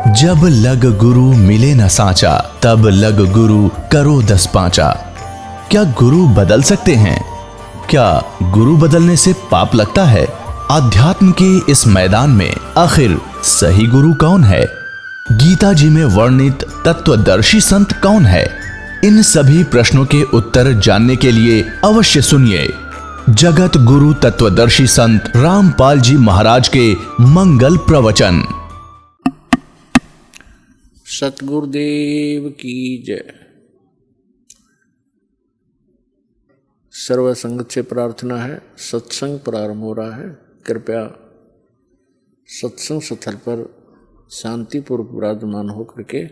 जब लग गुरु मिले न साचा, तब लग गुरु करो 10 पांचा। क्या गुरु बदल सकते हैं? क्या गुरु बदलने से पाप लगता है? अध्यात्म के इस मैदान में आखिर सही गुरु कौन है? गीता जी में वर्णित तत्वदर्शी संत कौन है? इन सभी प्रश्नों के उत्तर जानने के लिए अवश्य सुनिए जगत गुरु तत्वदर्शी संत रामपाल जी महाराज के मंगल प्रवचन। सतगुरुदेव की जय। सर्व संगत से प्रार्थना है, सत्संग प्रारंभ हो रहा है। कृपया सत्संग स्थल पर शांतिपूर्वक विराजमान होकर के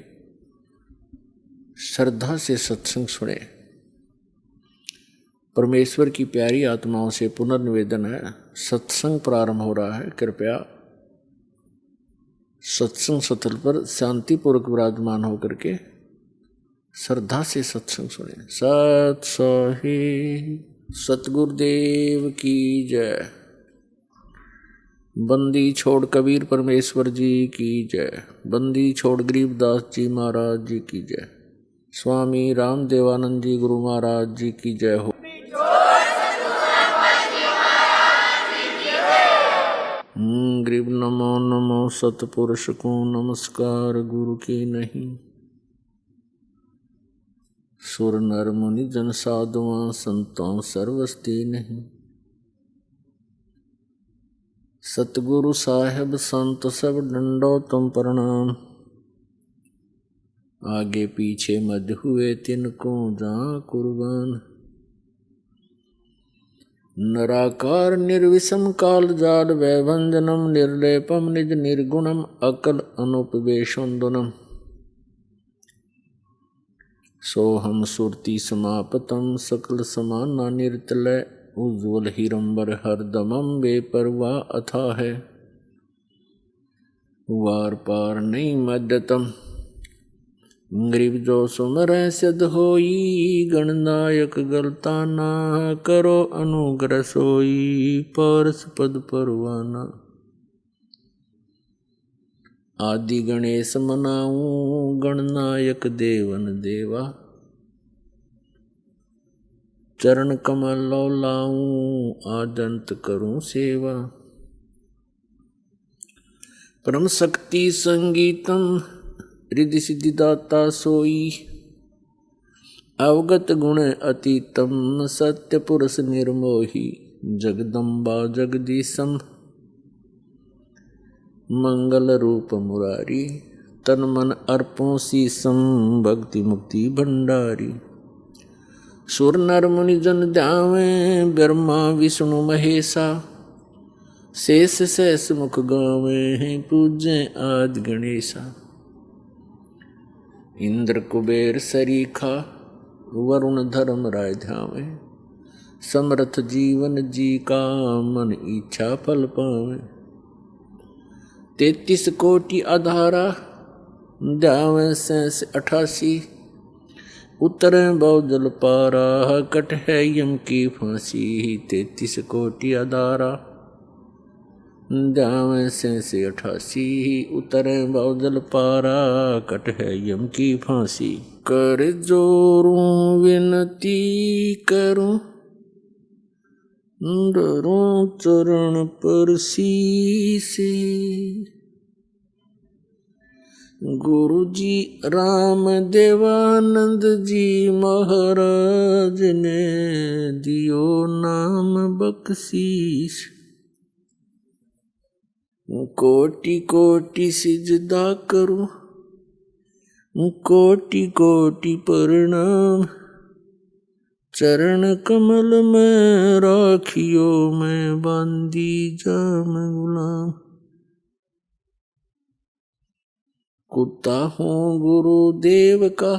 श्रद्धा से सत्संग सुने। परमेश्वर की प्यारी आत्माओं से पुनर्निवेदन है, सत्संग प्रारंभ हो रहा है। कृपया सत्संग स्थल पर शांतिपूर्वक विराजमान होकर के श्रद्धा से सत्संग सुने। सत सही सतगुरुदेव की जय। बंदी छोड़ कबीर परमेश्वर जी की जय। बंदी छोड़ गरीबदास जी महाराज जी की जय। स्वामी राम देवानंद जी गुरु महाराज जी की जय हो। गरीब नमो नमो सतपुरुष को नमस्कार गुरु की नहीं। सुर नर मुनि जन साधुआं संतों सर्वस्ती नहीं। सतगुरु साहेब संत सब डंडो तुम प्रणाम। आगे पीछे मध्य हुए तिनको जा कुर्बान। नराकार निर्विषम काल जाल वैभंजनम निर्लेपम निज निर्गुणम अकल अनुपवेशोन्दनम। सोहम सुरति समापतम सकल समाना निर्तलय उज्ज्वल हिरंबर हरदमम बेपरवाह अथा है। वार पार नहीं मध्यतम गरीब जो सुमर सिद्ध होई। गणनायक गलता ना करो अनुग्रह सोई। परस पद परवाना आदि गणेश मनाऊं। गणनायक देवन देवा चरण कमल लाऊं। आदंत करूं सेवा परम शक्ति संगीतम रिद्धि सिद्धि दाता सोई। अवगत गुण अतीतम सत्य पुरुष निर्मोही। जगदम्बा जगदीशम मंगल रूप मुरारी। तन मन अर्पों शीसम भक्ति मुक्ति भंडारी। सुर नर मुनि जन ध्यावे ब्रह्मा विष्णु महेशा। शेष सहस मुख गावे पूजे आदि गणेशा। इंद्र कुबेर सरीखा वरुण धर्म राय ध्यावे। समर्थ जीवन जी का मन इच्छा फल पावे। 33 कोटि आधारा ध्यावे 88। उतरे बहुजल पारा कट है यम की फांसी। 33 कोटि आधारा ध्यावे 88। उतरे बहुजल पारा कट है यम की फांसी। कर जोरूं विनती करूं डरूं चरण पर शीसे। गुरु जी राम देवानंद जी महाराज ने दियो नाम बख्शीश। कोटि कोटि सिजदा करूं कोटि कोटि प्रणाम। चरण कमल में राखियो मैं बांदी जाम गुलाम। कुत्ता हूँ गुरुदेव का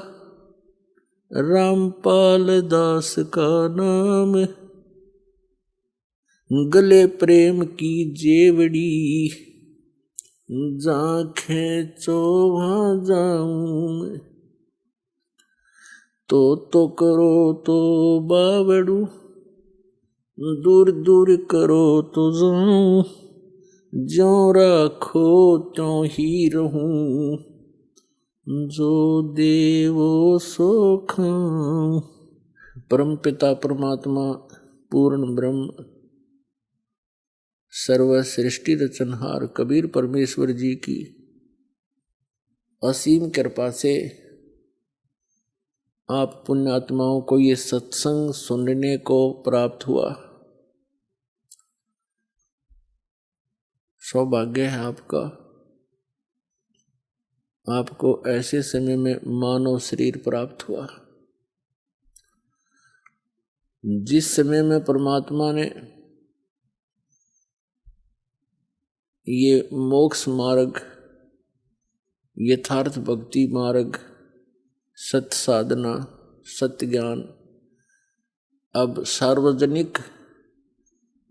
रामपाल दास का नाम। गले प्रेम की जेवड़ी जा खेचो वहाँ जाऊं। तो करो तो बावड़ू दूर दूर करो तो जाऊं। ज्यों रखो त्यों ही रहूं, जो देवो सो खाऊं। परम पिता परमात्मा पूर्ण ब्रह्म सर्व सृष्टि रचनहार कबीर परमेश्वर जी की असीम कृपा से आप पुण्यात्माओं को ये सत्संग सुनने को प्राप्त हुआ। सौभाग्य है आपका। आपको ऐसे समय में मानव शरीर प्राप्त हुआ जिस समय में परमात्मा ने ये मोक्ष मार्ग, यथार्थ भक्ति मार्ग, सत्य साधना, सत्य ज्ञान अब सार्वजनिक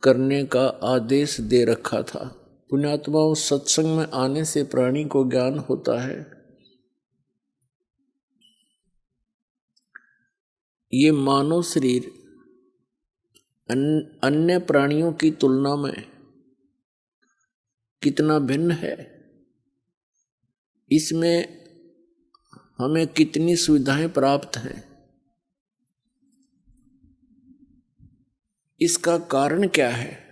करने का आदेश दे रखा था। पुण्यात्माओं, सत्संग में आने से प्राणी को ज्ञान होता है। ये मानव शरीर अन्य प्राणियों की तुलना में कितना भिन्न है, इसमें हमें कितनी सुविधाएं प्राप्त हैं, इसका कारण क्या है?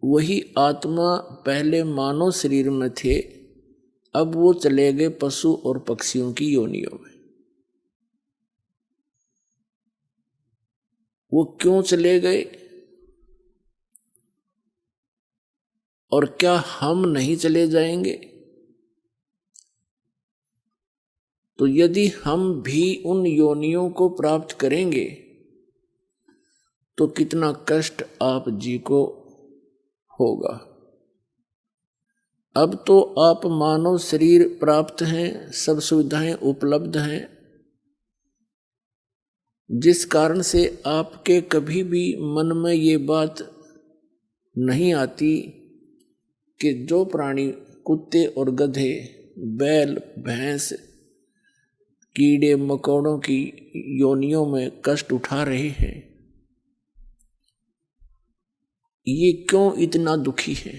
वही आत्मा पहले मानव शरीर में थे, अब वो चले गए पशु और पक्षियों की योनियों में। वो क्यों चले गए और क्या हम नहीं चले जाएंगे? तो यदि हम भी उन योनियों को प्राप्त करेंगे तो कितना कष्ट आप जी को होगा। अब तो आप मानव शरीर प्राप्त हैं, सब सुविधाएं उपलब्ध हैं, जिस कारण से आपके कभी भी मन में ये बात नहीं आती कि जो प्राणी कुत्ते और गधे, बैल, भैंस, कीड़े मकोड़ों की योनियों में कष्ट उठा रहे हैं, ये क्यों इतना दुखी है?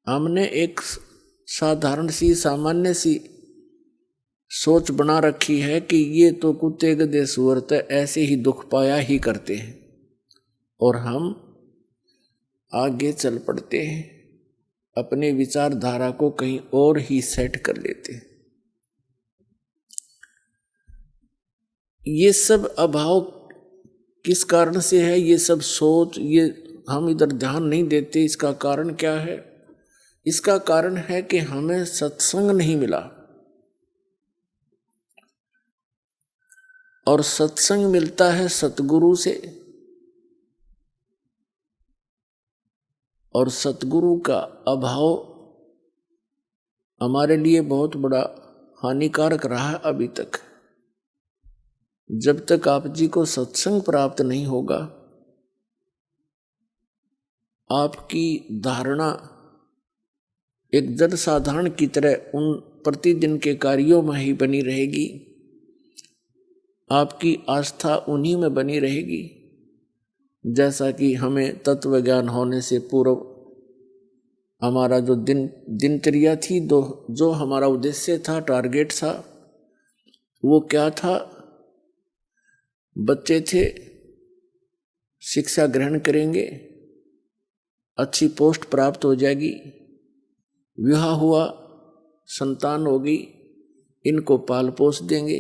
हमने एक साधारण सी, सामान्य सी सोच बना रखी है कि ये तो कुत्ते गधे सूअर ऐसे ही दुख पाया ही करते हैं, और हम आगे चल पड़ते हैं, अपने विचारधारा को कहीं और ही सेट कर लेते हैं। ये सब अभाव किस कारण से है? ये सब सोच, ये हम इधर ध्यान नहीं देते। इसका कारण क्या है? इसका कारण है कि हमें सत्संग नहीं मिला, और सत्संग मिलता है सतगुरु से, और सतगुरु का अभाव हमारे लिए बहुत बड़ा हानिकारक रहा है अभी तक। जब तक आप जी को सत्संग प्राप्त नहीं होगा, आपकी धारणा एक जन साधारण की तरह उन प्रतिदिन के कार्यों में ही बनी रहेगी, आपकी आस्था उन्हीं में बनी रहेगी। जैसा कि हमें तत्व ज्ञान होने से पूर्व हमारा जो दिनचर्या थी, जो हमारा उद्देश्य था, टारगेट था, वो क्या था? बच्चे थे, शिक्षा ग्रहण करेंगे, अच्छी पोस्ट प्राप्त हो जाएगी, विवाह हुआ, संतान होगी, इनको पाल पोस देंगे,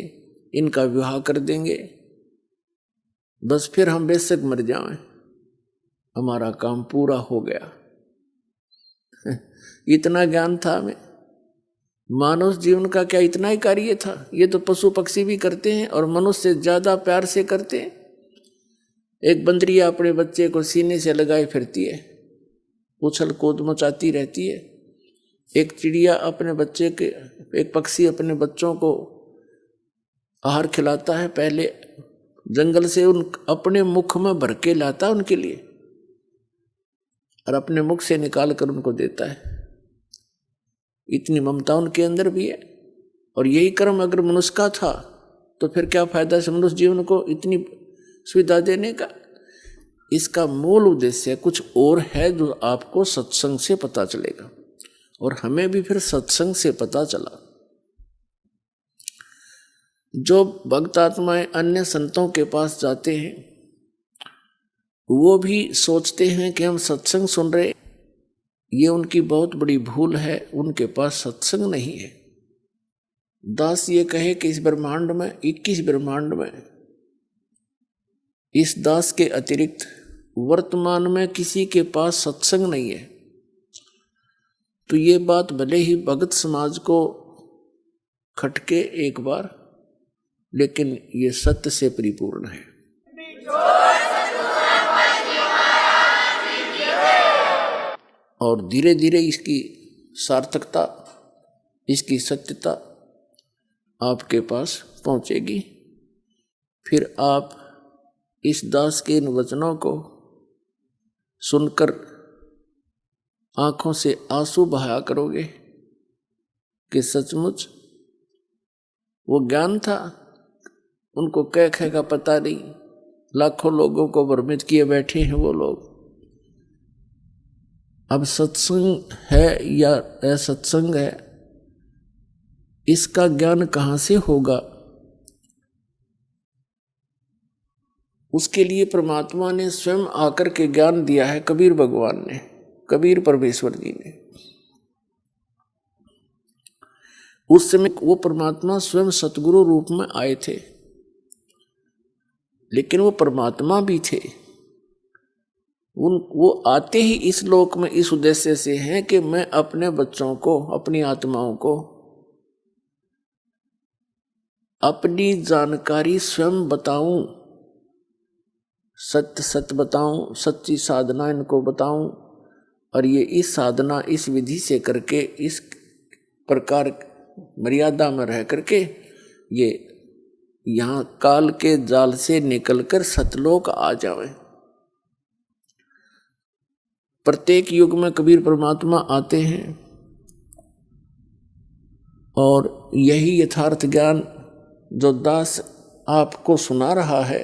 इनका विवाह कर देंगे, बस फिर हम बेशक मर जाएं, हमारा काम पूरा हो गया। इतना ज्ञान था हमें। मानव जीवन का क्या इतना ही कार्य था? ये तो पशु पक्षी भी करते हैं और मनुष्य से ज्यादा प्यार से करते हैं। एक बंदरिया अपने बच्चे को सीने से लगाए फिरती है, उछल कूद मचाती रहती है। एक चिड़िया अपने बच्चे के, एक पक्षी अपने बच्चों को आहार खिलाता है, पहले जंगल से अपने मुख में भर के लाता है उनके लिए, और अपने मुख से निकाल कर उनको देता है। इतनी ममता उनके अंदर भी है। और यही कर्म अगर मनुष्य का था तो फिर क्या फायदा है मनुष्य जीवन को इतनी सुविधा देने का? इसका मूल उद्देश्य कुछ और है जो आपको सत्संग से पता चलेगा, और हमें भी फिर सत्संग से पता चला। जो भक्त आत्माएं अन्य संतों के पास जाते हैं वो भी सोचते हैं कि हम सत्संग सुन रहे, ये उनकी बहुत बड़ी भूल है, उनके पास सत्संग नहीं है। दास ये कहे कि इस ब्रह्मांड में 21 ब्रह्मांड में इस दास के अतिरिक्त वर्तमान में किसी के पास सत्संग नहीं है, तो ये बात भले ही भगत समाज को खटके एक बार, लेकिन ये सत्य से परिपूर्ण है। और धीरे धीरे इसकी सार्थकता, इसकी सत्यता आपके पास पहुंचेगी। फिर आप इस दास के इन वचनों को सुनकर आंखों से आंसू बहाया करोगे कि सचमुच वो ज्ञान था, उनको कह कह का पता नहीं, लाखों लोगों को भ्रमित किए बैठे हैं वो लोग। अब सत्संग है या असत्संग है, इसका ज्ञान कहाँ से होगा? उसके लिए परमात्मा ने स्वयं आकर के ज्ञान दिया है, कबीर भगवान ने, कबीर परमेश्वर जी ने। उस समय वो परमात्मा स्वयं सतगुरु रूप में आए थे, लेकिन वो परमात्मा भी थे। वो आते ही इस लोक में इस उद्देश्य से हैं कि मैं अपने बच्चों को, अपनी आत्माओं को अपनी जानकारी स्वयं बताऊं, सत्य सत्य बताऊं, सच्ची साधना इनको बताऊं, और ये इस साधना इस विधि से करके, इस प्रकार मर्यादा में रह करके ये यहाँ काल के जाल से निकलकर सतलोक आ जावे। प्रत्येक युग में कबीर परमात्मा आते हैं और यही यथार्थ ज्ञान जो दास आपको सुना रहा है,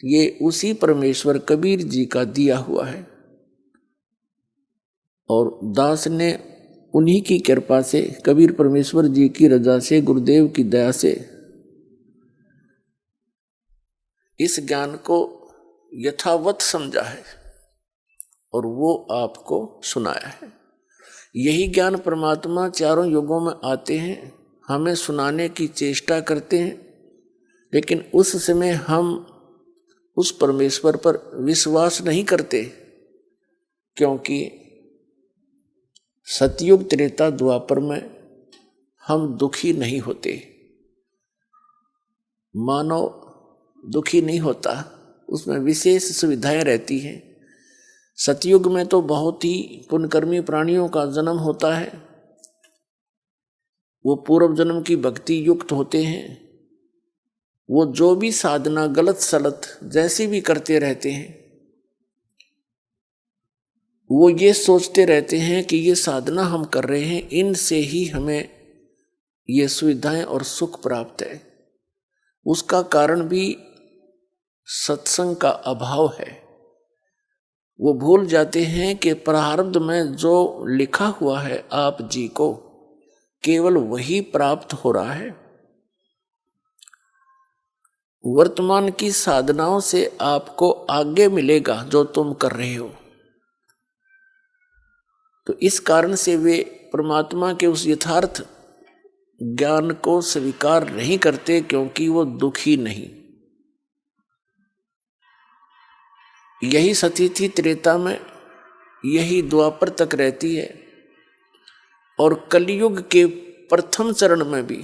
ये उसी परमेश्वर कबीर जी का दिया हुआ है। और दास ने उन्हीं की कृपा से, कबीर परमेश्वर जी की रजा से, गुरुदेव की दया से इस ज्ञान को यथावत समझा है और वो आपको सुनाया है। यही ज्ञान परमात्मा चारों युगों में आते हैं, हमें सुनाने की चेष्टा करते हैं, लेकिन उस समय हम उस परमेश्वर पर विश्वास नहीं करते, क्योंकि सतयुग त्रेता द्वापर में हम दुखी नहीं होते। मानव दुखी नहीं होता, उसमें विशेष सुविधाएं रहती हैं। सतयुग में तो बहुत ही पुण्यकर्मी प्राणियों का जन्म होता है, वो पूर्व जन्म की भक्ति युक्त होते हैं। वो जो भी साधना गलत सलत जैसी भी करते रहते हैं, वो ये सोचते रहते हैं कि ये साधना हम कर रहे हैं, इनसे ही हमें ये सुविधाएं और सुख प्राप्त है। उसका कारण भी सत्संग का अभाव है। वो भूल जाते हैं कि प्रारब्ध में जो लिखा हुआ है आप जी को, केवल वही प्राप्त हो रहा है। वर्तमान की साधनाओं से आपको आगे मिलेगा जो तुम कर रहे हो। तो इस कारण से वे परमात्मा के उस यथार्थ ज्ञान को स्वीकार नहीं करते, क्योंकि वो दुखी नहीं। यही स्थिति त्रेता में, यही द्वापर तक रहती है, और कलयुग के प्रथम चरण में भी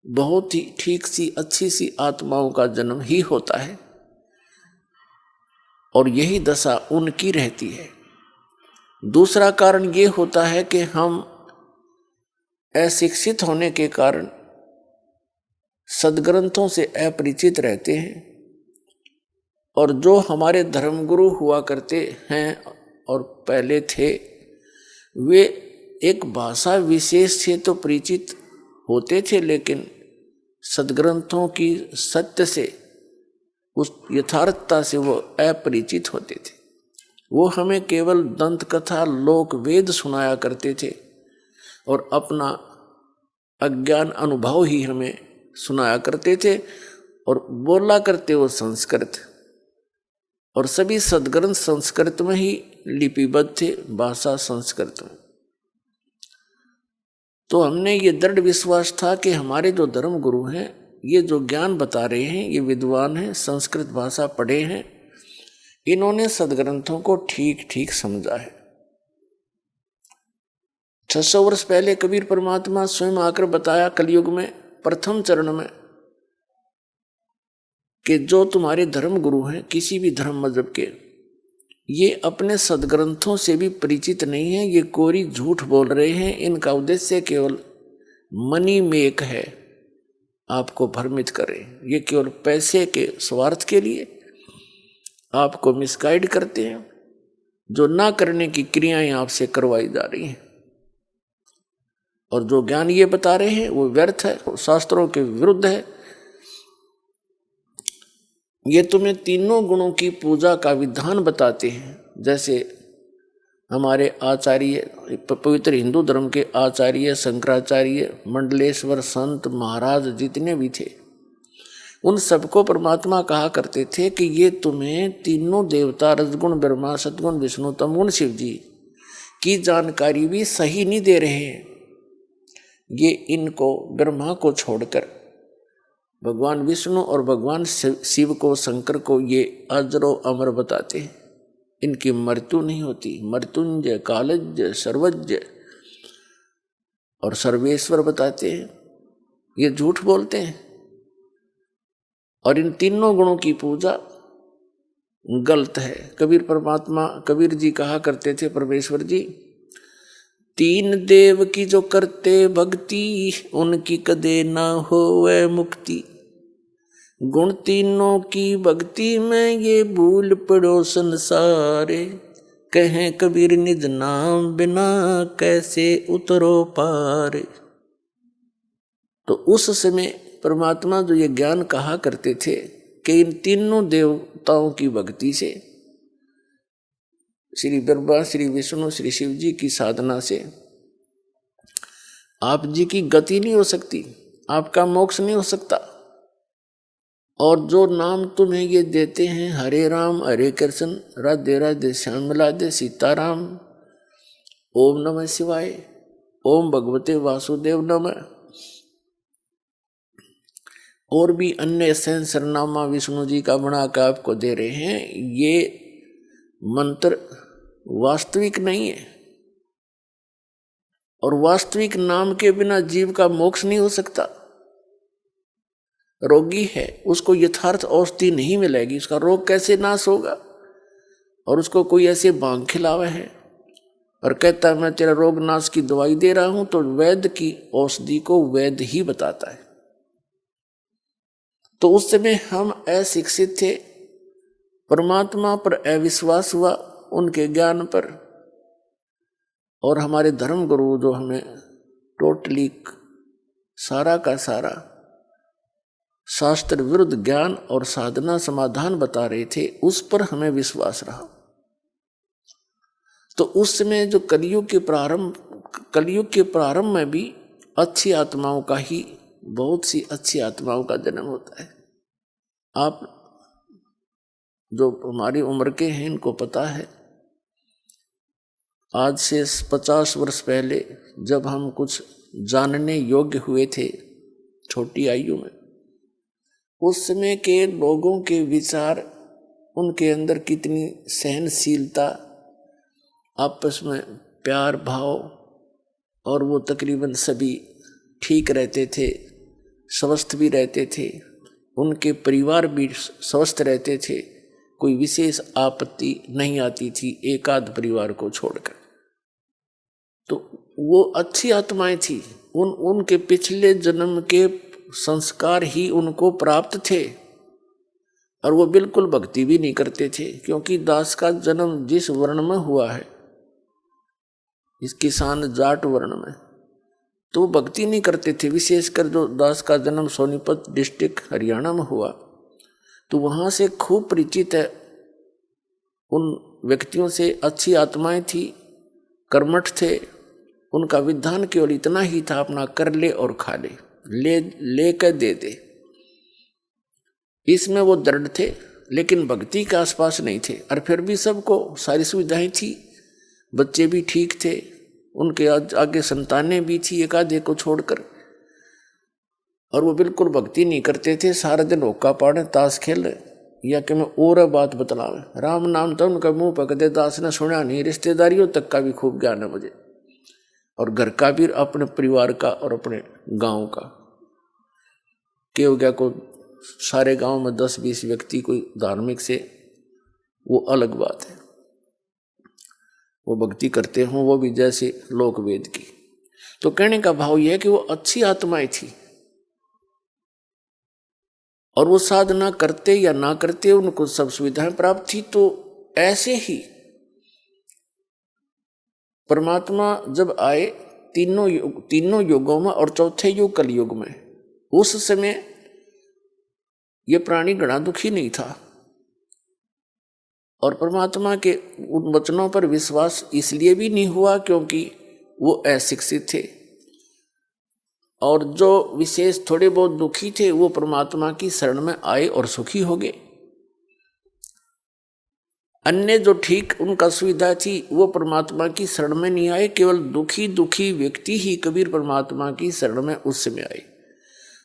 बहुत ही ठीक सी अच्छी सी आत्माओं का जन्म ही होता है, और यही दशा उनकी रहती है। दूसरा कारण ये होता है कि हम अशिक्षित होने के कारण सद्ग्रंथों से अपरिचित रहते हैं, और जो हमारे धर्मगुरु हुआ करते हैं और पहले थे, वे एक भाषा विशेष से तो परिचित होते थे, लेकिन सद्ग्रंथों की सत्य से उस यथार्थता से वो अपरिचित होते थे। वो हमें केवल दंत कथा लोक वेद सुनाया करते थे और अपना अज्ञान अनुभव ही हमें सुनाया करते थे और बोला करते वो संस्कृत, और सभी सद्ग्रंथ संस्कृत में ही लिपिबद्ध थे, भाषा संस्कृत में। तो हमने ये दृढ़ विश्वास था कि हमारे जो धर्म गुरु हैं, ये जो ज्ञान बता रहे हैं, ये विद्वान हैं, संस्कृत भाषा पढ़े हैं, इन्होंने सद्ग्रंथों को ठीक ठीक समझा है। 600 वर्ष पहले कबीर परमात्मा स्वयं आकर बताया कलयुग में प्रथम चरण में कि जो तुम्हारे धर्म गुरु हैं किसी भी धर्म मजहब के, ये अपने सद्ग्रंथों से भी परिचित नहीं है, ये कोरी झूठ बोल रहे हैं, इनका उद्देश्य केवल मनी मेक है, आपको भ्रमित करें, ये केवल पैसे के स्वार्थ के लिए आपको मिसगाइड करते हैं, जो ना करने की क्रियाएं आपसे करवाई जा रही हैं, और जो ज्ञान ये बता रहे हैं वो व्यर्थ है, शास्त्रों के विरुद्ध है। ये तुम्हें तीनों गुणों की पूजा का विधान बताते हैं, जैसे हमारे आचार्य, पवित्र हिंदू धर्म के आचार्य शंकराचार्य, मंडलेश्वर, संत महाराज जितने भी थे, उन सबको परमात्मा कहा करते थे कि ये तुम्हें तीनों देवता रजगुण ब्रह्मा, सतगुण विष्णु, तमगुण शिव जी की जानकारी भी सही नहीं दे रहे हैं। ये इनको ब्रह्मा को छोड़कर भगवान विष्णु और भगवान शिव को, शंकर को ये अजरो अमर बताते हैं, इनकी मृत्यु नहीं होती। मृत्युंजय, कालज्य, सर्वज्ञ और सर्वेश्वर बताते हैं, ये झूठ बोलते हैं। और इन तीनों गुणों की पूजा गलत है। कबीर परमात्मा, कबीर जी कहा करते थे, परमेश्वर जी, तीन देव की जो करते भक्ति, उनकी कदे ना होवे मुक्ति। गुण तीनों की भक्ति में ये भूल पड़ो संसारे, कहें कबीर निज नाम बिना कैसे उतरो पार। तो उस समय परमात्मा जो ये ज्ञान कहा करते थे कि इन तीनों देवताओं की भक्ति से, श्री ब्रह्मा, श्री विष्णु, श्री शिव जी की साधना से आप जी की गति नहीं हो सकती, आपका मोक्ष नहीं हो सकता। और जो नाम तुम्हें ये देते हैं, हरे राम हरे कृष्ण, राधे राधे श्याम राधे सीताराम, ओम नमः शिवाय, ओम भगवते वासुदेव नमः, और भी अन्य सहस्रनामा विष्णु जी का बना कर आपको दे रहे हैं, ये मंत्र वास्तविक नहीं है। और वास्तविक नाम के बिना जीव का मोक्ष नहीं हो सकता। रोगी है, उसको यथार्थ औषधि नहीं मिलेगी, उसका रोग कैसे नाश होगा। और उसको कोई ऐसे भांग खिलावा है और कहता है मैं तेरा रोग नाश की दवाई दे रहा हूं, तो वैद्य की औषधि को वैद्य ही बताता है। तो उस समय हम अशिक्षित थे, परमात्मा पर अविश्वास हुआ, उनके ज्ञान पर, और हमारे धर्म गुरु जो हमें टोटली सारा का सारा शास्त्र विरुद्ध ज्ञान और साधना समाधान बता रहे थे, उस पर हमें विश्वास रहा। तो उस समय जो कलयुग के प्रारंभ में भी अच्छी आत्माओं का ही, बहुत सी अच्छी आत्माओं का जन्म होता है। आप जो हमारी उम्र के हैं इनको पता है, आज से 50 वर्ष पहले जब हम कुछ जानने योग्य हुए थे छोटी आयु में, उस समय के लोगों के विचार, उनके अंदर कितनी सहनशीलता, आपस में प्यार भाव, और वो तकरीबन सभी ठीक रहते थे, स्वस्थ भी रहते थे, उनके परिवार भी स्वस्थ रहते थे, कोई विशेष आपत्ति नहीं आती थी एक आध परिवार को छोड़कर। तो वो अच्छी आत्माएं थी, उनके पिछले जन्म के संस्कार ही उनको प्राप्त थे, और वो बिल्कुल भक्ति भी नहीं करते थे, क्योंकि दास का जन्म जिस वर्ण में हुआ है, इस किसान जाट वर्ण में, तो भक्ति नहीं करते थे। विशेषकर जो दास का जन्म सोनीपत डिस्ट्रिक्ट हरियाणा में हुआ, तो वहाँ से खूब परिचित है उन व्यक्तियों से। अच्छी आत्माएं थी, कर्मठ थे, उनका विधान केवल इतना ही था, अपना कर ले और खा ले कर दे दे। इसमें वो दृढ़ थे, लेकिन भक्ति के आसपास नहीं थे। और फिर भी सबको सारी सुविधाएं थी, बच्चे भी ठीक थे, उनके आगे संतानें भी थी एक आधे को छोड़कर। और वो बिल्कुल भक्ति नहीं करते थे, सारा दिन होका पाड़े, ताश खेल, या कि मैं और बात बतलावे। राम नाम तो उनका मुंह पकड़े, दास ने सुना नहीं। रिश्तेदारियों तक का भी खूब ज्ञान है मुझे, और घर का भी, अपने परिवार का और अपने गांव का। क्या हो गया को सारे गांव में 10-20 व्यक्ति कोई धार्मिक से, वो अलग बात है। वो भक्ति करते हों, वो भी जैसे लोक वेद की। तो कहने का भाव यह है कि वो अच्छी आत्माएं थी, और वो साधना करते या ना करते उनको सब सुविधाएं प्राप्त थी। तो ऐसे ही परमात्मा जब आए तीनों युगों में और चौथे युग कलयुग में, उस समय ये प्राणी घना दुखी नहीं था। और परमात्मा के उन वचनों पर विश्वास इसलिए भी नहीं हुआ क्योंकि वो अशिक्षित थे। और जो विशेष थोड़े बहुत दुखी थे, वो परमात्मा की शरण में आए और सुखी हो गए। अन्य जो ठीक उनका सुविधा थी, वो परमात्मा की शरण में नहीं आए। केवल दुखी व्यक्ति ही कबीर परमात्मा की शरण में उस समय आए।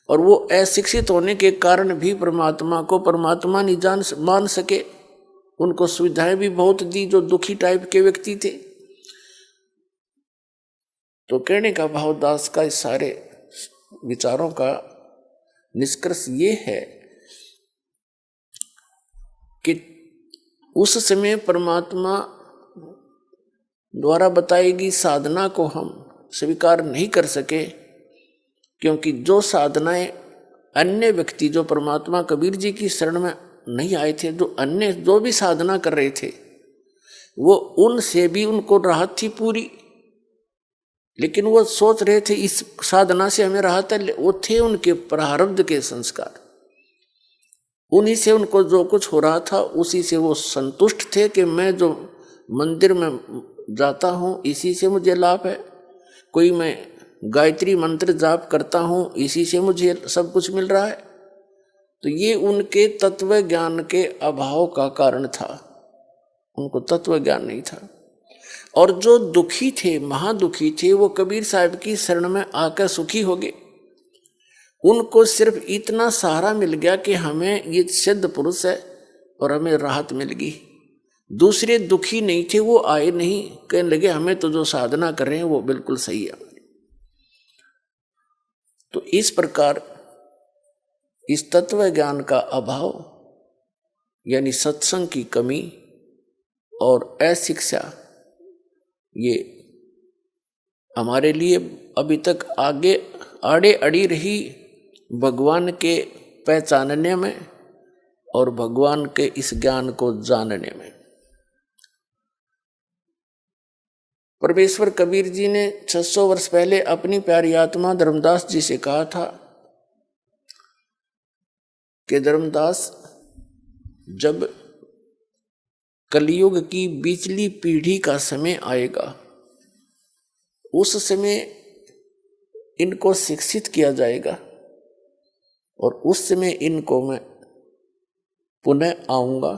और वो अशिक्षित होने के कारण भी परमात्मा को परमात्मा नहीं मान सके। उनको सुविधाएं भी बहुत दी जो दुखी टाइप के व्यक्ति थे। तो कहने का भाव दास का इस सारे विचारों का निष्कर्ष ये है कि उस समय परमात्मा द्वारा बताई गई साधना को हम स्वीकार नहीं कर सके, क्योंकि जो साधनाएं अन्य व्यक्ति जो परमात्मा कबीर जी की शरण में नहीं आए थे, जो अन्य जो भी साधना कर रहे थे, वो उनसे भी उनको राहत थी पूरी। लेकिन वो सोच रहे थे इस साधना से हमें राहत है, वो थे उनके प्रारब्ध के संस्कार, उन्हीं से उनको जो कुछ हो रहा था उसी से वो संतुष्ट थे कि मैं जो मंदिर में जाता हूँ इसी से मुझे लाभ है, कोई मैं गायत्री मंत्र जाप करता हूँ इसी से मुझे सब कुछ मिल रहा है। तो ये उनके तत्व ज्ञान के अभाव का कारण था, उनको तत्व ज्ञान नहीं था। और जो दुखी थे, महादुखी थे, वो कबीर साहब की शरण में आकर सुखी हो गए। उनको सिर्फ इतना सहारा मिल गया कि हमें ये सिद्ध पुरुष है और हमें राहत मिल गई। दूसरे दुखी नहीं थे, वो आए नहीं, कहने लगे हमें तो जो साधना कर रहे हैं वो बिल्कुल सही है। तो इस प्रकार इस तत्व ज्ञान का अभाव यानी सत्संग की कमी और अशिक्षा, ये हमारे लिए अभी तक आड़े अड़ी रही भगवान के पहचानने में और भगवान के इस ज्ञान को जानने में। परमेश्वर कबीर जी ने 600 वर्ष पहले अपनी प्यारी आत्मा धर्मदास जी से कहा था कि धर्मदास, जब कलयुग की बिचली पीढ़ी का समय आएगा, उस समय इनको शिक्षित किया जाएगा और उस समय इनको मैं पुनः आऊंगा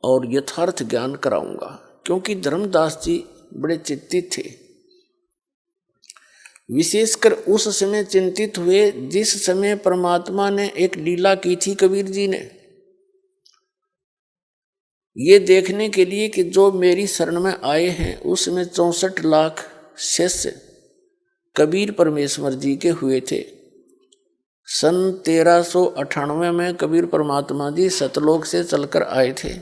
और यथार्थ ज्ञान कराऊंगा। क्योंकि धर्मदास जी बड़े चिंतित थे, विशेषकर उस समय चिंतित हुए जिस समय परमात्मा ने एक लीला की थी कबीर जी ने, ये देखने के लिए कि जो मेरी शरण में आए हैं उसमें 64 लाख शिष्य कबीर परमेश्वर जी के हुए थे। सन 1398 में कबीर परमात्मा जी सतलोक से चलकर आए थे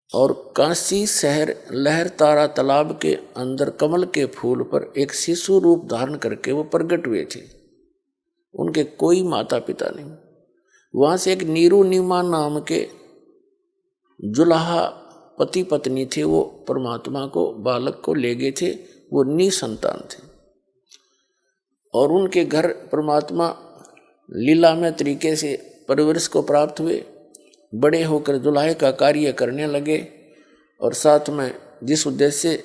और काशी शहर लहर तारा तालाब के अंदर कमल के फूल पर एक शिशु रूप धारण करके वो प्रकट हुए थे। उनके कोई माता पिता नहीं। वहाँ से एक नीरू नीमा नाम के जुलाहा पति पत्नी थे, वो परमात्मा को बालक को ले गए थे, वो निसंतान थे। और उनके घर परमात्मा लीलामय तरीके से परवरिश को प्राप्त हुए, बड़े होकर दुल्हे का कार्य करने लगे और साथ में जिस उद्देश्य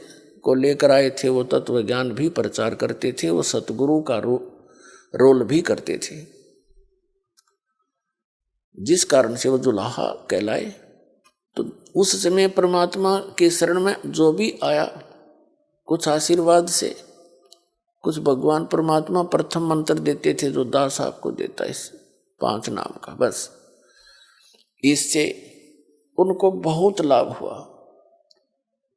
को लेकर आए थे वो तत्व ज्ञान भी प्रचार करते थे, वो सतगुरु का रोल भी करते थे, जिस कारण से वो दुल्हा कहलाए। तो उस समय परमात्मा के शरण में जो भी आया, कुछ आशीर्वाद से, कुछ भगवान परमात्मा प्रथम मंत्र देते थे जो दास आपको देता है, इस 5 नाम का, बस इससे उनको बहुत लाभ हुआ।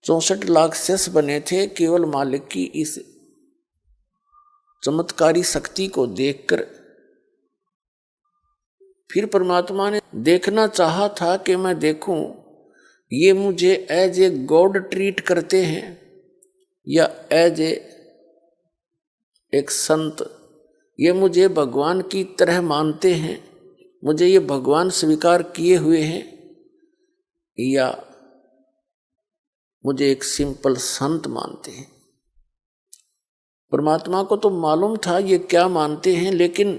64 लाख शेष बने थे केवल मालिक की इस चमत्कारी शक्ति को देखकर। फिर परमात्मा ने देखना चाहा था कि मैं देखूं ये मुझे एज ए गॉड ट्रीट करते हैं या एज ए एक संत, ये मुझे भगवान की तरह मानते हैं, मुझे ये भगवान स्वीकार किए हुए हैं, या मुझे एक सिंपल संत मानते हैं। परमात्मा को तो मालूम था ये क्या मानते हैं, लेकिन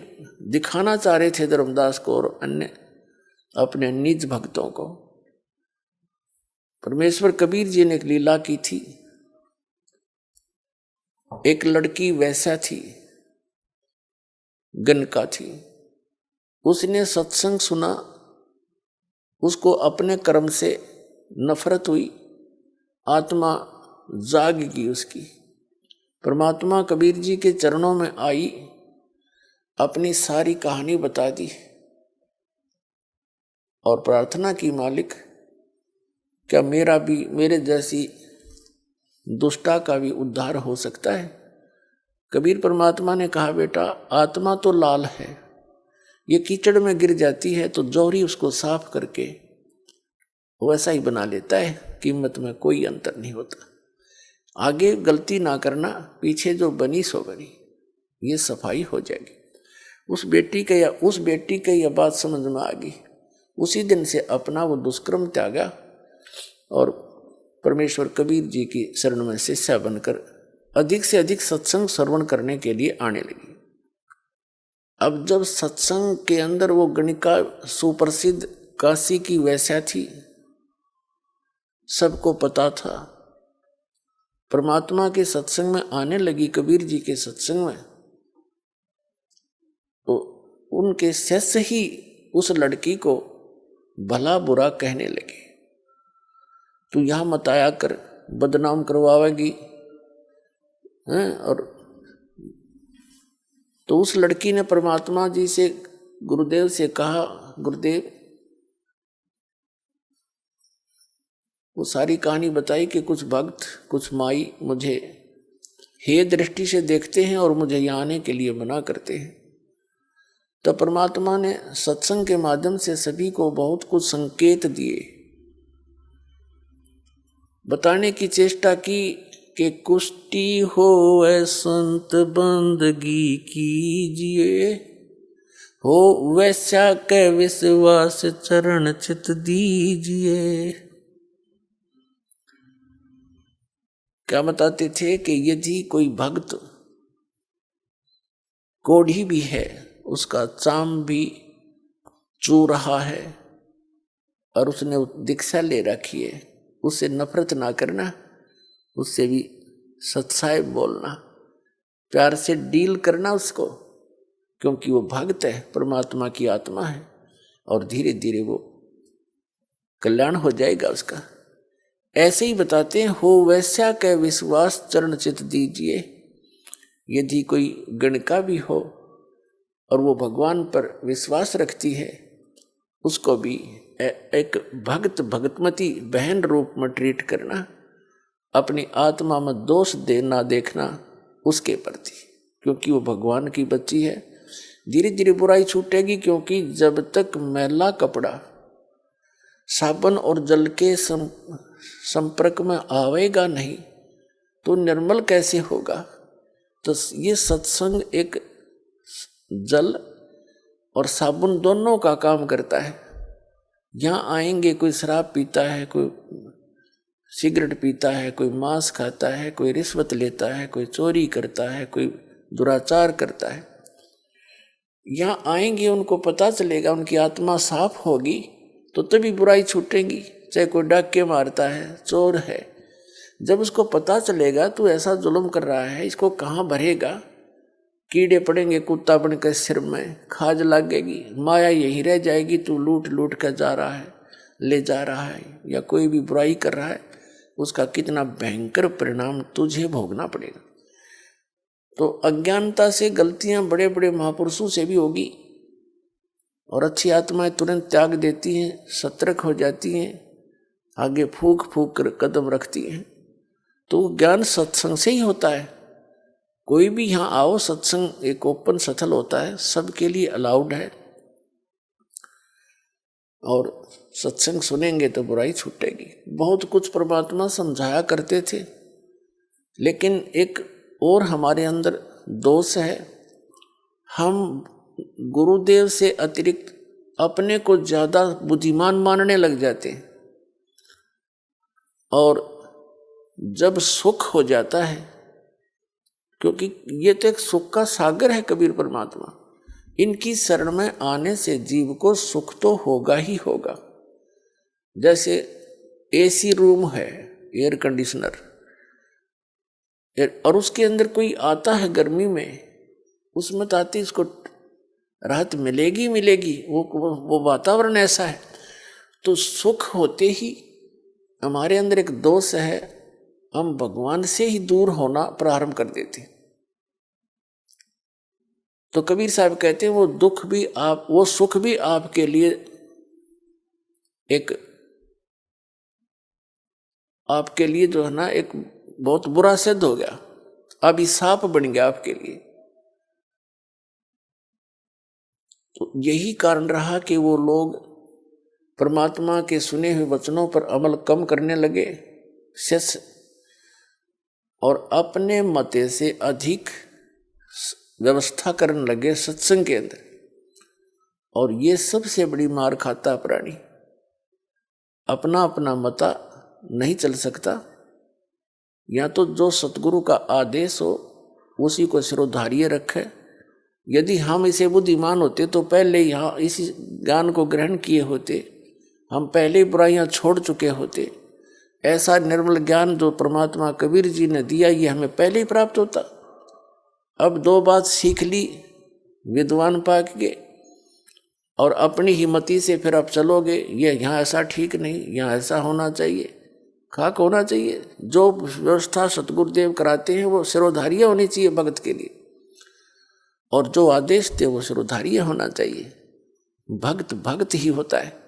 दिखाना चाह रहे थे धर्मदास को और अन्य अपने निज भक्तों को। परमेश्वर कबीर जी ने एक लीला की थी। एक लड़की वैसा थी, गणका थी, उसने सत्संग सुना, उसको अपने कर्म से नफरत हुई, आत्मा जाग गई उसकी। परमात्मा कबीर जी के चरणों में आई, अपनी सारी कहानी बता दी और प्रार्थना की, मालिक क्या मेरा भी, मेरे जैसी दुष्टा का भी उद्धार हो सकता है? कबीर परमात्मा ने कहा, बेटा आत्मा तो लाल है, ये कीचड़ में गिर जाती है तो जौहरी उसको साफ करके वैसा ही बना लेता है, कीमत में कोई अंतर नहीं होता। आगे गलती ना करना, पीछे जो बनी सो बनी, ये सफाई हो जाएगी। उस बेटी के यह बात समझ में आ गई। उसी दिन से अपना वो दुष्कर्म त्यागा और परमेश्वर कबीर जी की शरण में शिष्या बनकर अधिक से अधिक सत्संग श्रवण करने के लिए आने लगी। अब जब सत्संग के अंदर वो गणिका सुप्रसिद्ध काशी की वैश्या थी, सबको पता था, परमात्मा के सत्संग में आने लगी, कबीर जी के सत्संग में, तो उनके शिष्य ही उस लड़की को भला बुरा कहने लगे, तू यहां मत आया कर, बदनाम करवाएगी हैं। और तो उस लड़की ने परमात्मा जी से, गुरुदेव से कहा, गुरुदेव, वो सारी कहानी बताई कि कुछ भक्त, कुछ माई मुझे हे दृष्टि से देखते हैं और मुझे यहाँ आने के लिए मना करते हैं। तो परमात्मा ने सत्संग के माध्यम से सभी को बहुत कुछ संकेत दिए, बताने की चेष्टा की कि कुष्टी हो ऐ संत बंदगी कीजिए, हो वैसा के विश्वास चरण चित दीजिए। क्या बताते थे कि यदि कोई भक्त कोढ़ी भी है, उसका चाम भी चू रहा है और उसने दीक्षा ले रखी है, उससे नफरत ना करना, उससे भी सच्चाई बोलना, प्यार से डील करना उसको, क्योंकि वो भक्त है, परमात्मा की आत्मा है और धीरे धीरे वो कल्याण हो जाएगा उसका। ऐसे ही बताते हैं, हो वैसा के विश्वास चरण चित दीजिए। यदि कोई गणका भी हो और वो भगवान पर विश्वास रखती है, उसको भी एक भक्त, भगतमती बहन रूप में ट्रीट करना, अपनी आत्मा में दोष देना देखना उसके प्रति, क्योंकि वो भगवान की बच्ची है। धीरे धीरे बुराई छूटेगी, क्योंकि जब तक मैला कपड़ा साबुन और जल के संपर्क में आवेगा नहीं तो निर्मल कैसे होगा। तो ये सत्संग एक जल और साबुन दोनों का काम करता है। यहाँ आएंगे, कोई शराब पीता है, कोई सिगरेट पीता है, कोई मांस खाता है, कोई रिश्वत लेता है, कोई चोरी करता है, कोई दुराचार करता है, यहाँ आएंगे, उनको पता चलेगा, उनकी आत्मा साफ होगी तो तभी बुराई छूटेगी। चाहे कोई डाके मारता है, चोर है, जब उसको पता चलेगा तू ऐसा जुल्म कर रहा है, इसको कहाँ भरेगा, कीड़े पड़ेंगे कुत्ता बनकर सिर में, खाज लगेगी, माया यही रह जाएगी, तू लूट लूट कर जा रहा है, ले जा रहा है, या कोई भी बुराई कर रहा है, उसका कितना भयंकर परिणाम तुझे भोगना पड़ेगा। तो अज्ञानता से गलतियां बड़े बड़े महापुरुषों से भी होगी, और अच्छी आत्माएं तुरंत त्याग देती हैं, सतर्क हो जाती हैं, आगे फूक फूक कर कदम रखती हैं। तो ज्ञान सत्संग से ही होता है। कोई भी यहाँ आओ, सत्संग एक ओपन सथल होता है, सबके लिए अलाउड है, और सत्संग सुनेंगे तो बुराई छूटेगी। बहुत कुछ परमात्मा समझाया करते थे, लेकिन एक और हमारे अंदर दोष है, हम गुरुदेव से अतिरिक्त अपने को ज्यादा बुद्धिमान मानने लग जाते हैं, और जब सुख हो जाता है, क्योंकि ये तो एक सुख का सागर है कबीर परमात्मा, इनकी शरण में आने से जीव को सुख तो होगा ही होगा। जैसे एसी रूम है, एयर कंडीशनर, और उसके अंदर कोई आता है गर्मी में, उसमें तो आती इसको राहत मिलेगी मिलेगी, वो वातावरण ऐसा है। तो सुख होते ही हमारे अंदर एक दोष है, हम भगवान से ही दूर होना प्रारंभ कर देते हैं। तो कबीर साहब कहते हैं वो दुख भी वो सुख भी आपके लिए आपके लिए जो है ना, एक बहुत बुरा सिद्ध हो गया, अभिशाप बन गया आपके लिए। तो यही कारण रहा कि वो लोग परमात्मा के सुने हुए वचनों पर अमल कम करने लगे, और अपने मते से अधिक व्यवस्था करने लगे सत्संग के अंदर। और ये सबसे बड़ी मार खाता प्राणी, अपना अपना मता नहीं चल सकता, या तो जो सतगुरु का आदेश हो उसी को सिरोधार्य रखे। यदि हम इसे बुद्धिमान होते तो पहले यहाँ इसी ज्ञान को ग्रहण किए होते, हम पहले बुराइयां छोड़ चुके होते। ऐसा निर्मल ज्ञान जो परमात्मा कबीर जी ने दिया, ये हमें पहले ही प्राप्त होता। अब दो बात सीख ली विद्वान पाक के, और अपनी हिम्मती से फिर आप चलोगे, ये यहाँ ऐसा ठीक नहीं, यहाँ ऐसा होना चाहिए, खाक होना चाहिए। जो व्यवस्था सतगुरुदेव कराते हैं वो सिरोधार्य होनी चाहिए भगत के लिए, और जो आदेश थे वो सिरोधार्य होना चाहिए। भक्त भक्त ही होता है।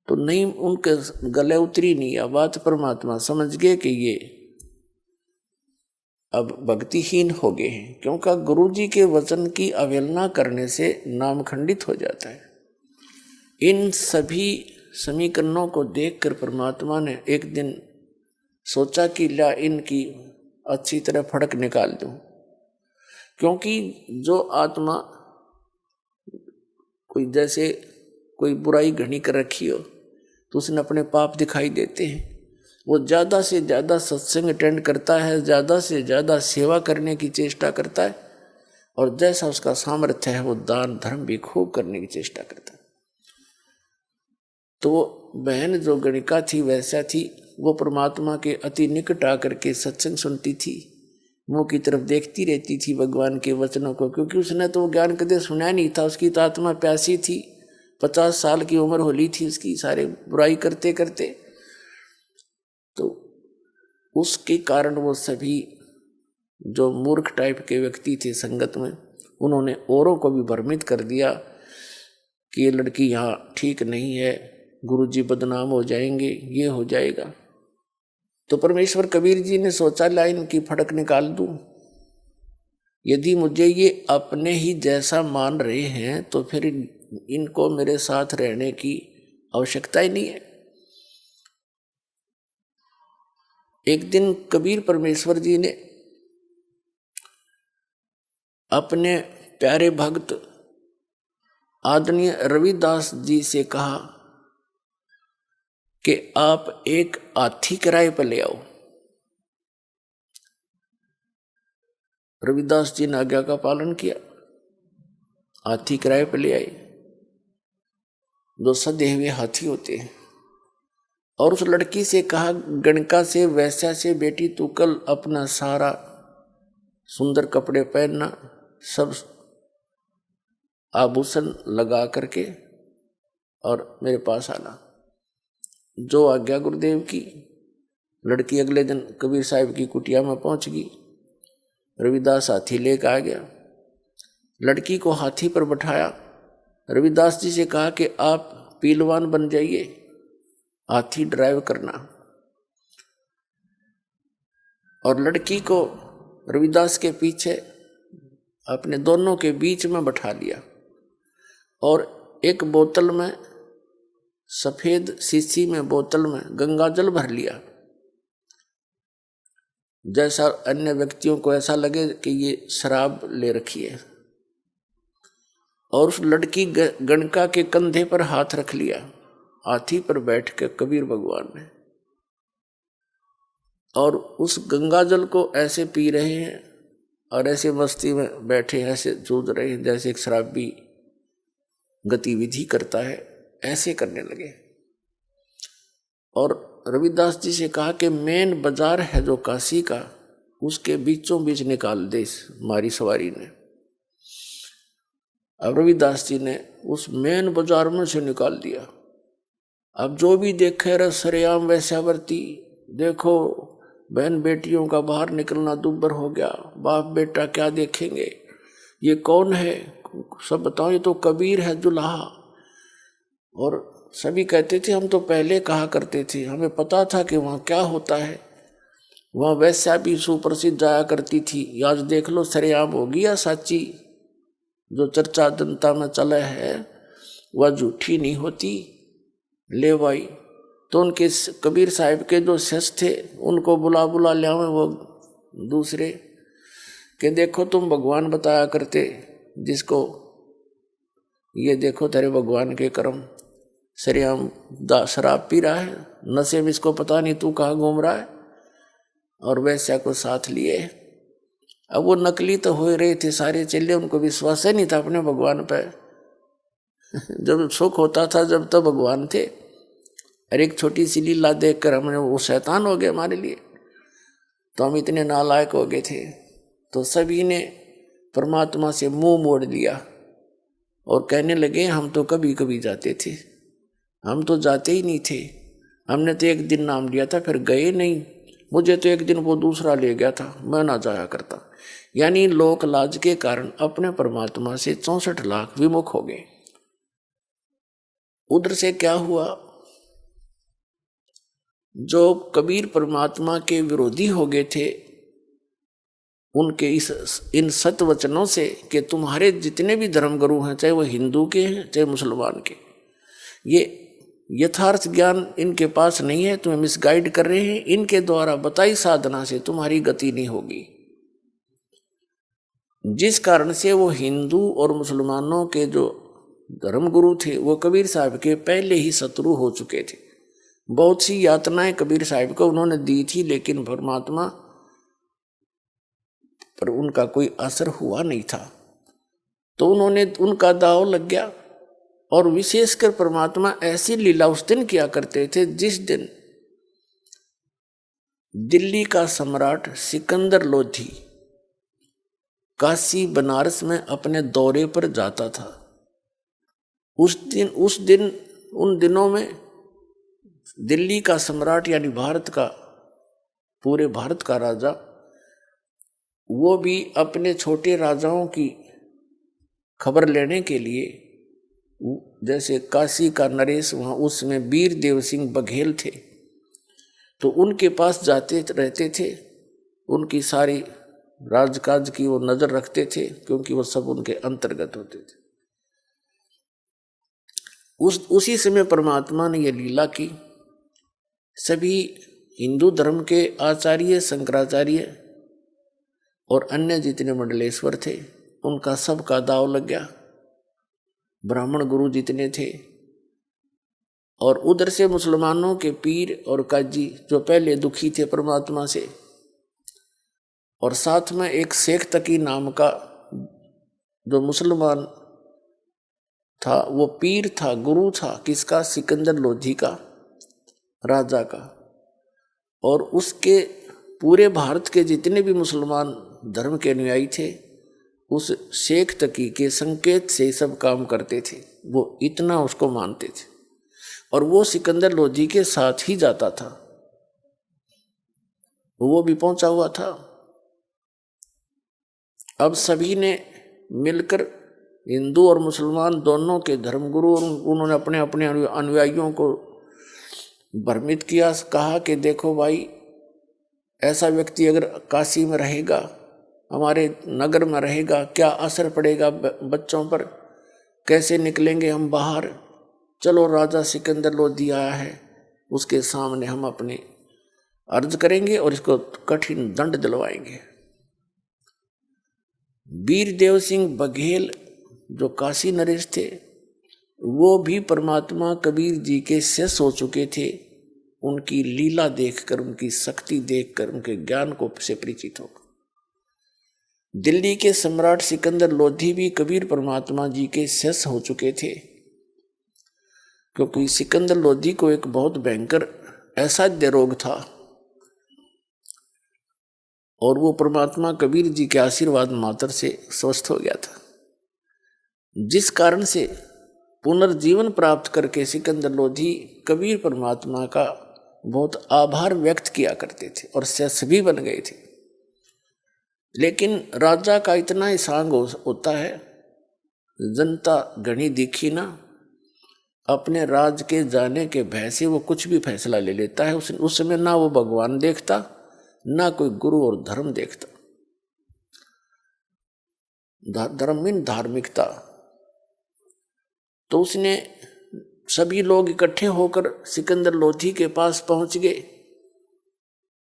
तो नहीं, उनके गले उतरी नहीं यह बात, परमात्मा समझ गए कि ये अब भक्तिहीन हो गए हैं, क्योंकि गुरु जी के वचन की अवहेलना करने से नाम खंडित हो जाता है। इन सभी समीकरणों को देखकर परमात्मा ने एक दिन सोचा कि ला इनकी अच्छी तरह फड़क निकाल दूं, क्योंकि जो आत्मा जैसे कोई बुराई घनी कर रखी हो तो उसने अपने पाप दिखाई देते हैं। वो ज़्यादा से ज़्यादा सत्संग अटेंड करता है, ज़्यादा से ज़्यादा सेवा करने की चेष्टा करता है, और जैसा उसका सामर्थ्य है वो दान धर्म भी खूब करने की चेष्टा करता है। तो बहन जो गणिका थी वैसा थी, वो परमात्मा के अति निकट आकर के सत्संग सुनती थी, मुँह की तरफ देखती रहती थी भगवान के वचनों को, क्योंकि उसने तो वो ज्ञान कदे सुना नहीं था। उसकी तो आत्मा प्यासी थी, 50 साल की उम्र होली थी उसकी, सारे बुराई करते करते। तो उसके कारण वो सभी जो मूर्ख टाइप के व्यक्ति थे संगत में, उन्होंने औरों को भी भ्रमित कर दिया कि ये लड़की यहाँ ठीक नहीं है, गुरुजी बदनाम हो जाएंगे, ये हो जाएगा। तो परमेश्वर कबीर जी ने सोचा लाइन की फड़क निकाल दूं। यदि मुझे ये अपने ही जैसा मान रहे हैं तो फिर इनको मेरे साथ रहने की आवश्यकता ही नहीं है। एक दिन कबीर परमेश्वर जी ने अपने प्यारे भक्त आदरणीय रविदास जी से कहा कि आप एक हाथी किराए पर ले आओ। रविदास जी ने आज्ञा का पालन किया। हाथी किराए पर ले आए, जो सधे हुए हाथी होते हैं, और उस लड़की से कहा, गणका से वैश्या से, बेटी तू कल अपना सारा सुंदर कपड़े पहनना, सब आभूषण लगा करके और मेरे पास आना। जो आज्ञा गुरुदेव की। लड़की अगले दिन कबीर साहब की कुटिया में पहुंच गई। रविदास हाथी लेकर आ गया, लड़की को हाथी पर बैठाया। रविदास जी से कहा कि आप पीलवान बन जाइए, हाथी ड्राइव करना। और लड़की को रविदास के पीछे अपने दोनों के बीच में बैठा लिया और एक बोतल में, सफेद शीशी में बोतल में गंगा जल भर लिया, जैसा अन्य व्यक्तियों को ऐसा लगे कि ये शराब ले रखी है। और उस लड़की गणका के कंधे पर हाथ रख लिया, हाथी पर बैठ के कबीर भगवान ने, और उस गंगा जल को ऐसे पी रहे हैं और ऐसे मस्ती में बैठे, ऐसे जूझ रहे हैं जैसे एक शराबी गतिविधि करता है, ऐसे करने लगे। और रविदास जी से कहा कि मेन बाजार है जो काशी का, उसके बीचों बीच निकाल दे हमारी सवारी ने। अब रविदास जी ने उस मेन बाजार में से निकाल दिया। अब जो भी देखे रहे सरेआम वैश्यावर्ती, देखो बहन बेटियों का बाहर निकलना दुब्बर हो गया, बाप बेटा क्या देखेंगे, ये कौन है, सब बताओ, ये तो कबीर है दुल्हा। और सभी कहते थे हम तो पहले कहा करते थे, हमें पता था कि वहाँ क्या होता है, वहाँ वैश्या भी सुप्रसिद्ध जाया करती थी। आज देख लो सरेआम होगी या सच्ची, जो चर्चा जनता में चला है वह झूठी नहीं होती। ले भाई, तो उनके कबीर साहब के जो शिष्य थे उनको बुला लिया वो दूसरे कि देखो तुम भगवान बताया करते जिसको, ये देखो तेरे भगवान के कर्म, सरेआम शराब पी रहा है, नशे में इसको पता नहीं तू कहाँ घूम रहा है, और वैश्या को साथ लिए। अब वो नकली तो हो रहे थे सारे चेले, उनको विश्वास ही नहीं था अपने भगवान पे। जब सुख होता था जब तो भगवान थे, और एक छोटी सी लीला देखकर हमने वो शैतान हो गए हमारे लिए, तो हम इतने नालायक हो गए थे। तो सभी ने परमात्मा से मुंह मोड़ लिया और कहने लगे हम तो कभी कभी जाते थे, हम तो जाते ही नहीं थे, हमने तो एक दिन नाम लिया था फिर गए नहीं, मुझे तो एक दिन वो दूसरा ले गया था, मैं ना जाया करता। यानी लोक लाज के कारण अपने परमात्मा से 64 लाख विमुख हो गए। उधर से क्या हुआ, जो कबीर परमात्मा के विरोधी हो गए थे, उनके इन सतवचनों से कि तुम्हारे जितने भी धर्मगुरु हैं, चाहे वो हिंदू के हैं चाहे मुसलमान के, ये यथार्थ ज्ञान इनके पास नहीं है, तुम्हें मिसगाइड कर रहे हैं, इनके द्वारा बताई साधना से तुम्हारी गति नहीं होगी। जिस कारण से वो हिंदू और मुसलमानों के जो धर्मगुरु थे वो कबीर साहब के पहले ही शत्रु हो चुके थे। बहुत सी यातनाएं कबीर साहब को उन्होंने दी थी, लेकिन परमात्मा पर उनका कोई असर हुआ नहीं था, तो उनका दाव लग गया। और विशेषकर परमात्मा ऐसी लीला उस दिन किया करते थे जिस दिन दिल्ली का सम्राट सिकंदर लोधी काशी बनारस में अपने दौरे पर जाता था। उन दिनों में दिल्ली का सम्राट यानी पूरे भारत का राजा, वो भी अपने छोटे राजाओं की खबर लेने के लिए, जैसे काशी का नरेश वहाँ उसमें वीर देव सिंह बघेल थे, तो उनके पास जाते रहते थे, उनकी सारी राजकाज की वो नजर रखते थे, क्योंकि वो सब उनके अंतर्गत होते थे। उसी समय परमात्मा ने ये लीला की। सभी हिंदू धर्म के आचार्य, शंकराचार्य और अन्य जितने मंडलेश्वर थे उनका सबका दाव लग गया, ब्राह्मण गुरु जितने थे, और उधर से मुसलमानों के पीर और काजी जो पहले दुखी थे परमात्मा से, और साथ में एक शेख तकी नाम का जो मुसलमान था, वो पीर था, गुरु था किसका? सिकंदर लोधी का, राजा का। और उसके पूरे भारत के जितने भी मुसलमान धर्म के अनुयायी थे उस शेख तकी के संकेत से सब काम करते थे। वो इतना उसको मानते थे और वो सिकंदर लोधी के साथ ही जाता था, वो भी पहुंचा हुआ था। अब सभी ने मिलकर, हिंदू और मुसलमान दोनों के धर्मगुरु, और उन्होंने अपने अपने अनुयायियों को भ्रमित किया। कहा कि देखो भाई, ऐसा व्यक्ति अगर काशी में रहेगा, हमारे नगर में रहेगा, क्या असर पड़ेगा बच्चों पर, कैसे निकलेंगे हम बाहर। चलो, राजा सिकंदर लोधी आया है, उसके सामने हम अपनी अर्ज करेंगे और इसको कठिन दंड दिलवाएंगे। वीरदेव सिंह बघेल जो काशी नरेश थे, वो भी परमात्मा कबीर जी के शिष्य हो चुके थे। उनकी लीला देखकर, उनकी शक्ति देखकर, उनके ज्ञान को से परिचित होकर दिल्ली के सम्राट सिकंदर लोधी भी कबीर परमात्मा जी के शिष्य हो चुके थे, क्योंकि सिकंदर लोधी को एक बहुत भयंकर असाध्य रोग था और वो परमात्मा कबीर जी के आशीर्वाद मात्र से स्वस्थ हो गया था, जिस कारण से पुनर्जीवन प्राप्त करके सिकंदर लोधी कबीर परमात्मा का बहुत आभार व्यक्त किया करते थे और शिष्य भी बन गए थे। लेकिन राजा का इतना ही सांग होता है, जनता घनी दिखी ना, अपने राज के जाने के भय से वो कुछ भी फैसला ले लेता है। उस समय ना वो भगवान देखता, ना कोई गुरु और धर्म देखता। धर्म मीन धार्मिकता। तो उसने सभी लोग इकट्ठे होकर सिकंदर लोधी के पास पहुंच गए,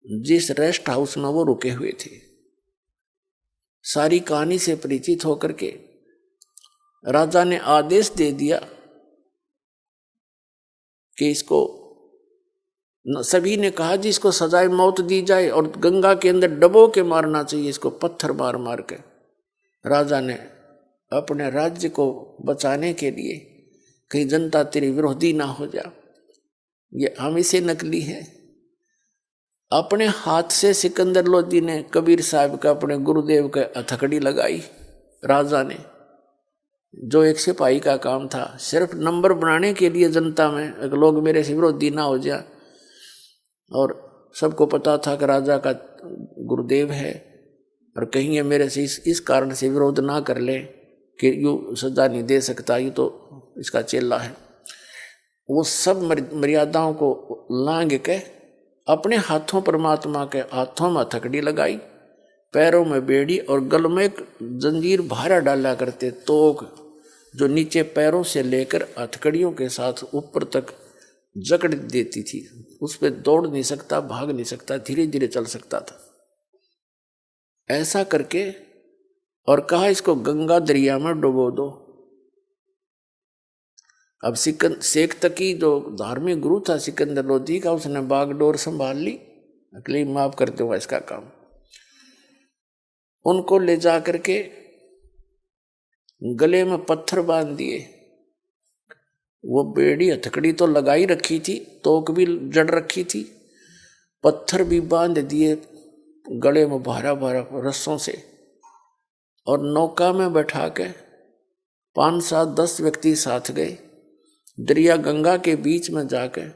जिस रेस्ट हाउस में वो रुके हुए थे। सारी कहानी से परिचित होकर के राजा ने आदेश दे दिया कि इसको, सभी ने कहा जी इसको सजाए मौत दी जाए और गंगा के अंदर डबो के मारना चाहिए इसको, पत्थर मार मार के। राजा ने अपने राज्य को बचाने के लिए, कहीं जनता तेरी विरोधी ना हो जा, ये हम इसे नकली है, अपने हाथ से सिकंदर लोधी ने कबीर साहब का, अपने गुरुदेव का हथकड़ी लगाई। राजा ने, जो एक सिपाही का काम था, सिर्फ नंबर बनाने के लिए जनता में अगर लोग मेरे से विरोधी ना हो जा, और सबको पता था कि राजा का गुरुदेव है और कहीं ये मेरे से इस कारण से विरोध ना कर ले कि यूँ सजा नहीं दे सकता, ये तो इसका चेला है। वो सब मर्यादाओं को लांघ के अपने हाथों, परमात्मा के हाथों में हथकड़ी लगाई, पैरों में बेड़ी और गल में एक जंजीर भारा डाला करते, तोक जो नीचे पैरों से लेकर हथकड़ियों के साथ ऊपर तक जकड़ देती थी। उस पर दौड़ नहीं सकता, भाग नहीं सकता, धीरे धीरे चल सकता था। ऐसा करके और कहा इसको गंगा दरिया में डुबो दो। अब शेख तकी जो धार्मिक गुरु था सिकंदर लोधी का, उसने बागडोर संभाल ली, अगले माफ कर दूंगा इसका काम। उनको ले जा करके गले में पत्थर बांध दिए। वो बेड़ी हथकड़ी तो लगाई रखी थी, तोक भी जड़ रखी थी, पत्थर भी बांध दिए गले में भारा भारा रस्सों से, और नौका में बैठा के 5, 7, 10 व्यक्ति साथ गए। दरिया गंगा के बीच में जाकर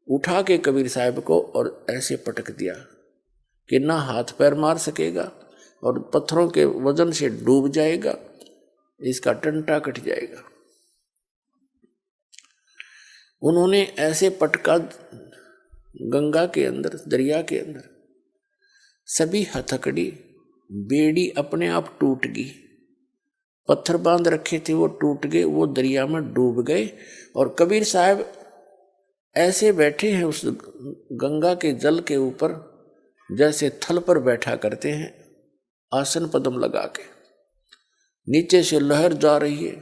उठा के कबीर साहब को और ऐसे पटक दिया कि ना हाथ पैर मार सकेगा और पत्थरों के वजन से डूब जाएगा, इसका टंटा कट जाएगा। उन्होंने ऐसे पटका गंगा के अंदर, दरिया के अंदर, सभी हथकड़ी बेड़ी अपने आप टूट गई। पत्थर बांध रखे थे वो टूट गए, वो दरिया में डूब गए। और कबीर साहब ऐसे बैठे हैं उस गंगा के जल के ऊपर जैसे थल पर बैठा करते हैं, आसन पद्म लगा के। नीचे से लहर जा रही है,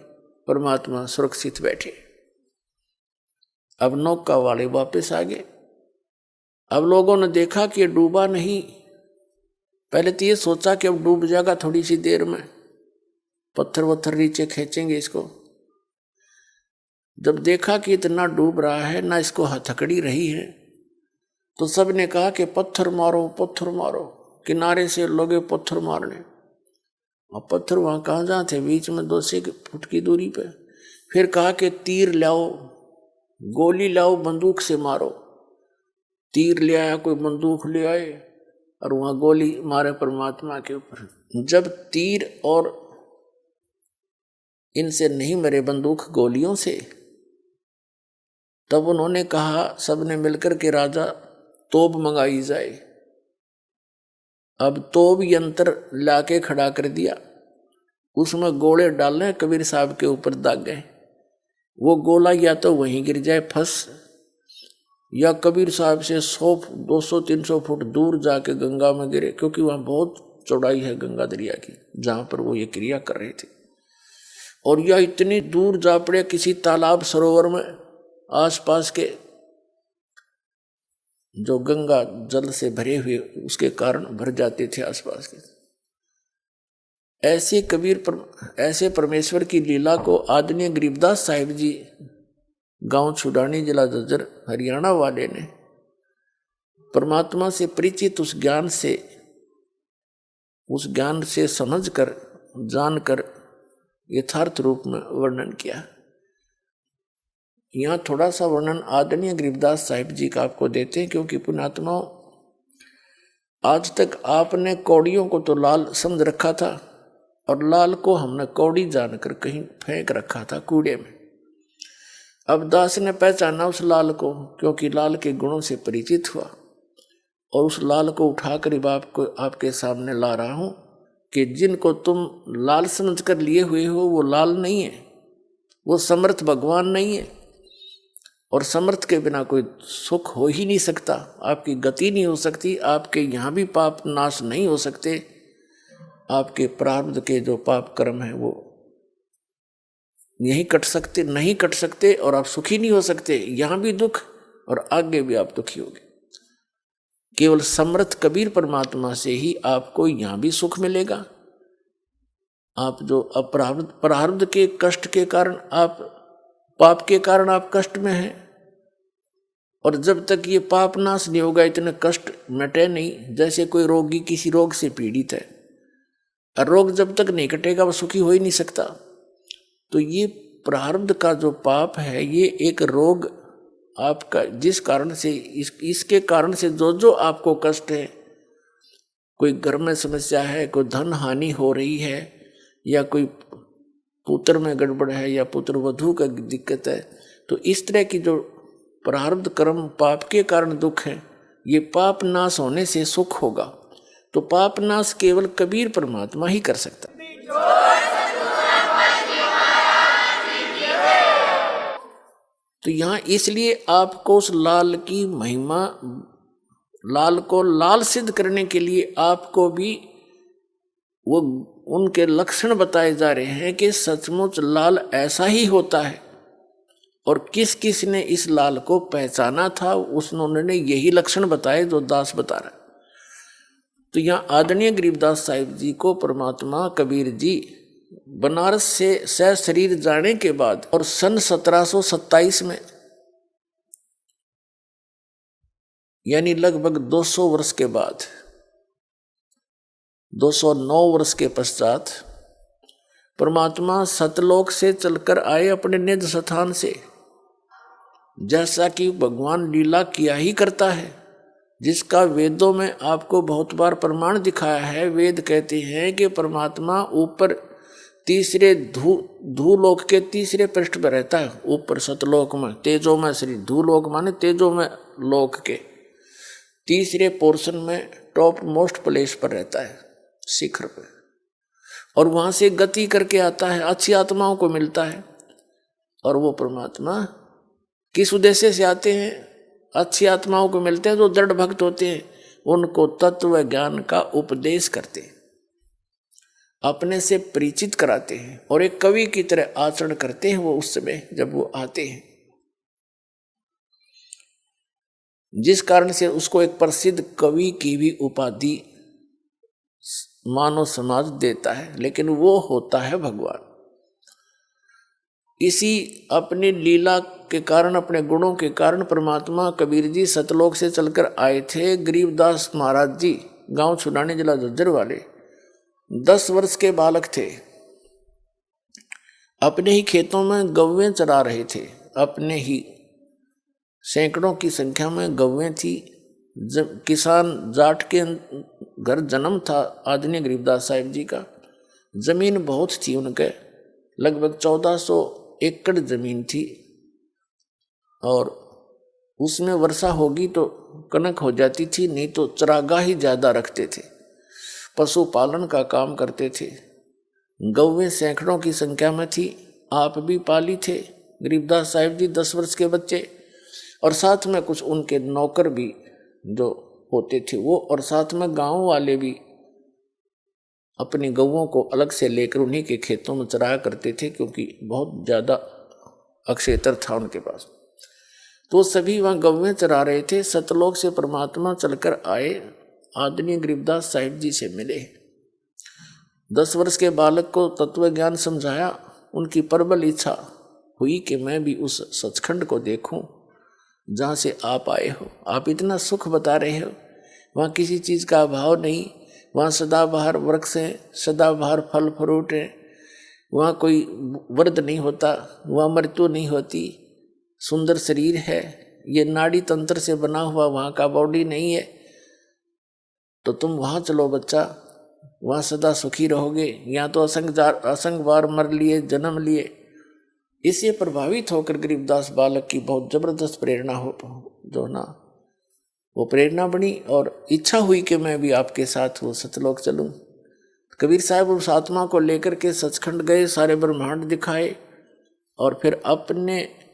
परमात्मा सुरक्षित बैठे। अब नौका वाले वापस आ गए। अब लोगों ने देखा कि डूबा नहीं। पहले तो ये सोचा कि अब डूब जाएगा थोड़ी सी देर में, पत्थर वत्थर नीचे खींचेंगे इसको। जब देखा कि इतना डूब रहा है, ना इसको हथकड़ी रही है, तो सबने कहा कि पत्थर मारो, पत्थर मारो। किनारे से लोगे पत्थर मारने, और पत्थर वहां कहाँ जहाँ थे, बीच में 200 फुट की दूरी पे। फिर कहा कि तीर लाओ, गोली लाओ, बंदूक से मारो। तीर ले आया, कोई बंदूक ले आए, और वहां गोली मारे परमात्मा के ऊपर। जब तीर और इनसे नहीं मरे, बंदूक गोलियों से, तब उन्होंने कहा सबने मिलकर के, राजा तोप मंगाई जाए। अब तोप यंत्र लाके खड़ा कर दिया, उसमें गोले डालने, कबीर साहब के ऊपर दाग गए। वो गोला या तो वहीं गिर जाए फंस, या कबीर साहब से 100 200 300 फुट दूर जाके गंगा में गिरे, क्योंकि वहां बहुत चौड़ाई है गंगा दरिया की जहां पर वो ये क्रिया कर रहे थे। और यह इतनी दूर जा पड़े किसी तालाब सरोवर में, आसपास के जो गंगा जल से भरे हुए उसके कारण भर जाते थे आसपास के। ऐसे परमेश्वर की लीला को आदरणीय गरीबदास साहिब जी, गांव छुडानी, जिला झज्जर, हरियाणा वाले ने परमात्मा से परिचित उस ज्ञान से समझकर, जानकर यथार्थ रूप में वर्णन किया। यहाँ थोड़ा सा वर्णन आदरणीय गरीबदास साहिब जी का आपको देते हैं, क्योंकि पुण्यात्माओं, आज तक आपने कौड़ियों को तो लाल समझ रखा था, और लाल को हमने कौड़ी जानकर कहीं फेंक रखा था कूड़े में। अब दास ने पहचाना उस लाल को, क्योंकि लाल के गुणों से परिचित हुआ, और उस लाल को उठाकर बाप को आपके सामने ला रहा हूं कि जिनको तुम लाल समझकर लिए हुए हो, वो लाल नहीं है, वो समर्थ भगवान नहीं है। और समर्थ के बिना कोई सुख हो ही नहीं सकता, आपकी गति नहीं हो सकती, आपके यहाँ भी पाप नाश नहीं हो सकते, आपके प्रारब्ध के जो पाप कर्म है वो नहीं कट सकते, और आप सुखी नहीं हो सकते, यहाँ भी दुख और आगे भी आप दुखी होगे। केवल समर्थ कबीर परमात्मा से ही आपको यहाँ भी सुख मिलेगा। आप जो प्रारब्ध के कष्ट के कारण, आप पाप के कारण आप कष्ट में हैं, और जब तक ये पाप नाश नहीं होगा, इतने कष्ट मिटे नहीं। जैसे कोई रोगी किसी रोग से पीड़ित है, और रोग जब तक नहीं कटेगा वो सुखी हो ही नहीं सकता। तो ये प्रारब्ध का जो पाप है, ये एक रोग आपका, जिस कारण से इसके कारण से जो आपको कष्ट है, कोई घर में समस्या है, कोई धन हानि हो रही है, या कोई पुत्र में गड़बड़ है, या पुत्र वधू का दिक्कत है, तो इस तरह की जो प्रारब्ध कर्म पाप के कारण दुख है, ये पाप नाश होने से सुख होगा। तो पाप नाश केवल कबीर परमात्मा ही कर सकता। तो यहाँ इसलिए आपको उस लाल की महिमा, लाल को लाल सिद्ध करने के लिए आपको भी वो उनके लक्षण बताए जा रहे हैं कि सचमुच लाल ऐसा ही होता है, और किस किस ने इस लाल को पहचाना था, उन्होंने यही लक्षण बताए जो दास बता रहा है। तो यहाँ आदरणीय गरीबदास साहिब जी को परमात्मा कबीर जी बनारस से सशरीर जाने के बाद, और सन 1727 में, यानी लगभग 200 वर्ष के बाद, 209 वर्ष के पश्चात, परमात्मा सतलोक से चलकर आए अपने निज स्थान से। जैसा कि भगवान लीला किया ही करता है, जिसका वेदों में आपको बहुत बार प्रमाण दिखाया है। वेद कहते हैं कि परमात्मा ऊपर तीसरे धूलोक के तीसरे पृष्ठ पर रहता है, ऊपर सतलोक में, तेजो में श्री, धूलोक माने तेजो में लोक के तीसरे पोर्शन में, टॉप मोस्ट प्लेस पर रहता है, शिखर पर, और वहां से गति करके आता है, अच्छी आत्माओं को मिलता है। और वो परमात्मा किस उद्देश्य से आते हैं? अच्छी आत्माओं को मिलते हैं जो दृढ़ भक्त होते हैं, उनको तत्व ज्ञान का उपदेश करते हैं, अपने से परिचित कराते हैं, और एक कवि की तरह आचरण करते हैं वो उस समय जब वो आते हैं, जिस कारण से उसको एक प्रसिद्ध कवि की भी उपाधि मानव समाज देता है। लेकिन वो होता है भगवान। इसी अपनी लीला के कारण, अपने गुणों के कारण परमात्मा कबीर जी सतलोक से चलकर आए थे। गरीबदास महाराज जी गांव छुड़ाने जिला झज्जर वाले 10 वर्ष के बालक थे। अपने ही खेतों में गौवें चरा रहे थे। अपने ही सैकड़ों की संख्या में गौवें थी। किसान जाट के घर जन्म था आदरणीय गरीबदास साहिब जी का। जमीन बहुत थी उनके, लगभग 1400 एकड़ जमीन थी और उसमें वर्षा होगी तो कनक हो जाती थी, नहीं तो चरागाह ही ज़्यादा रखते थे। पशुपालन का काम करते थे। गौवें सैकड़ों की संख्या में थी। आप भी पाली थे गरीबदास साहिब जी 10 वर्ष के बच्चे, और साथ में कुछ उनके नौकर भी जो होते थे वो, और साथ में गांव वाले भी अपनी गौओं को अलग से लेकर उन्हीं के खेतों में चराया करते थे, क्योंकि बहुत ज़्यादा अक्षेत्र था उनके पास। तो सभी वहाँ गौवें चरा रहे थे। सतलोक से परमात्मा चलकर आए, आदरणीय गरीबदास साहिब जी से मिले। 10 वर्ष के बालक को तत्व ज्ञान समझाया। उनकी प्रबल इच्छा हुई कि मैं भी उस सचखंड को देखूं जहाँ से आप आए हो। आप इतना सुख बता रहे हो, वहाँ किसी चीज़ का अभाव नहीं, वहाँ सदाबहार वृक्ष हैं, सदाबहार फल फ्रूट हैं, वहाँ कोई वर्द नहीं होता, वहाँ मृत्यु नहीं होती, सुंदर शरीर है, ये नाड़ी तंत्र से बना हुआ वहाँ का बॉडी नहीं है। तो तुम वहाँ चलो बच्चा, वहाँ सदा सुखी रहोगे। यहाँ तो असंग बार मर लिए, जन्म लिए। इससे प्रभावित होकर गरीबदास बालक की बहुत जबरदस्त प्रेरणा हो जो ना वो प्रेरणा बनी और इच्छा हुई कि मैं भी आपके साथ वो सतलोक चलूं। कबीर साहब उस आत्मा को लेकर के सचखंड गए, सारे ब्रह्मांड दिखाए और फिर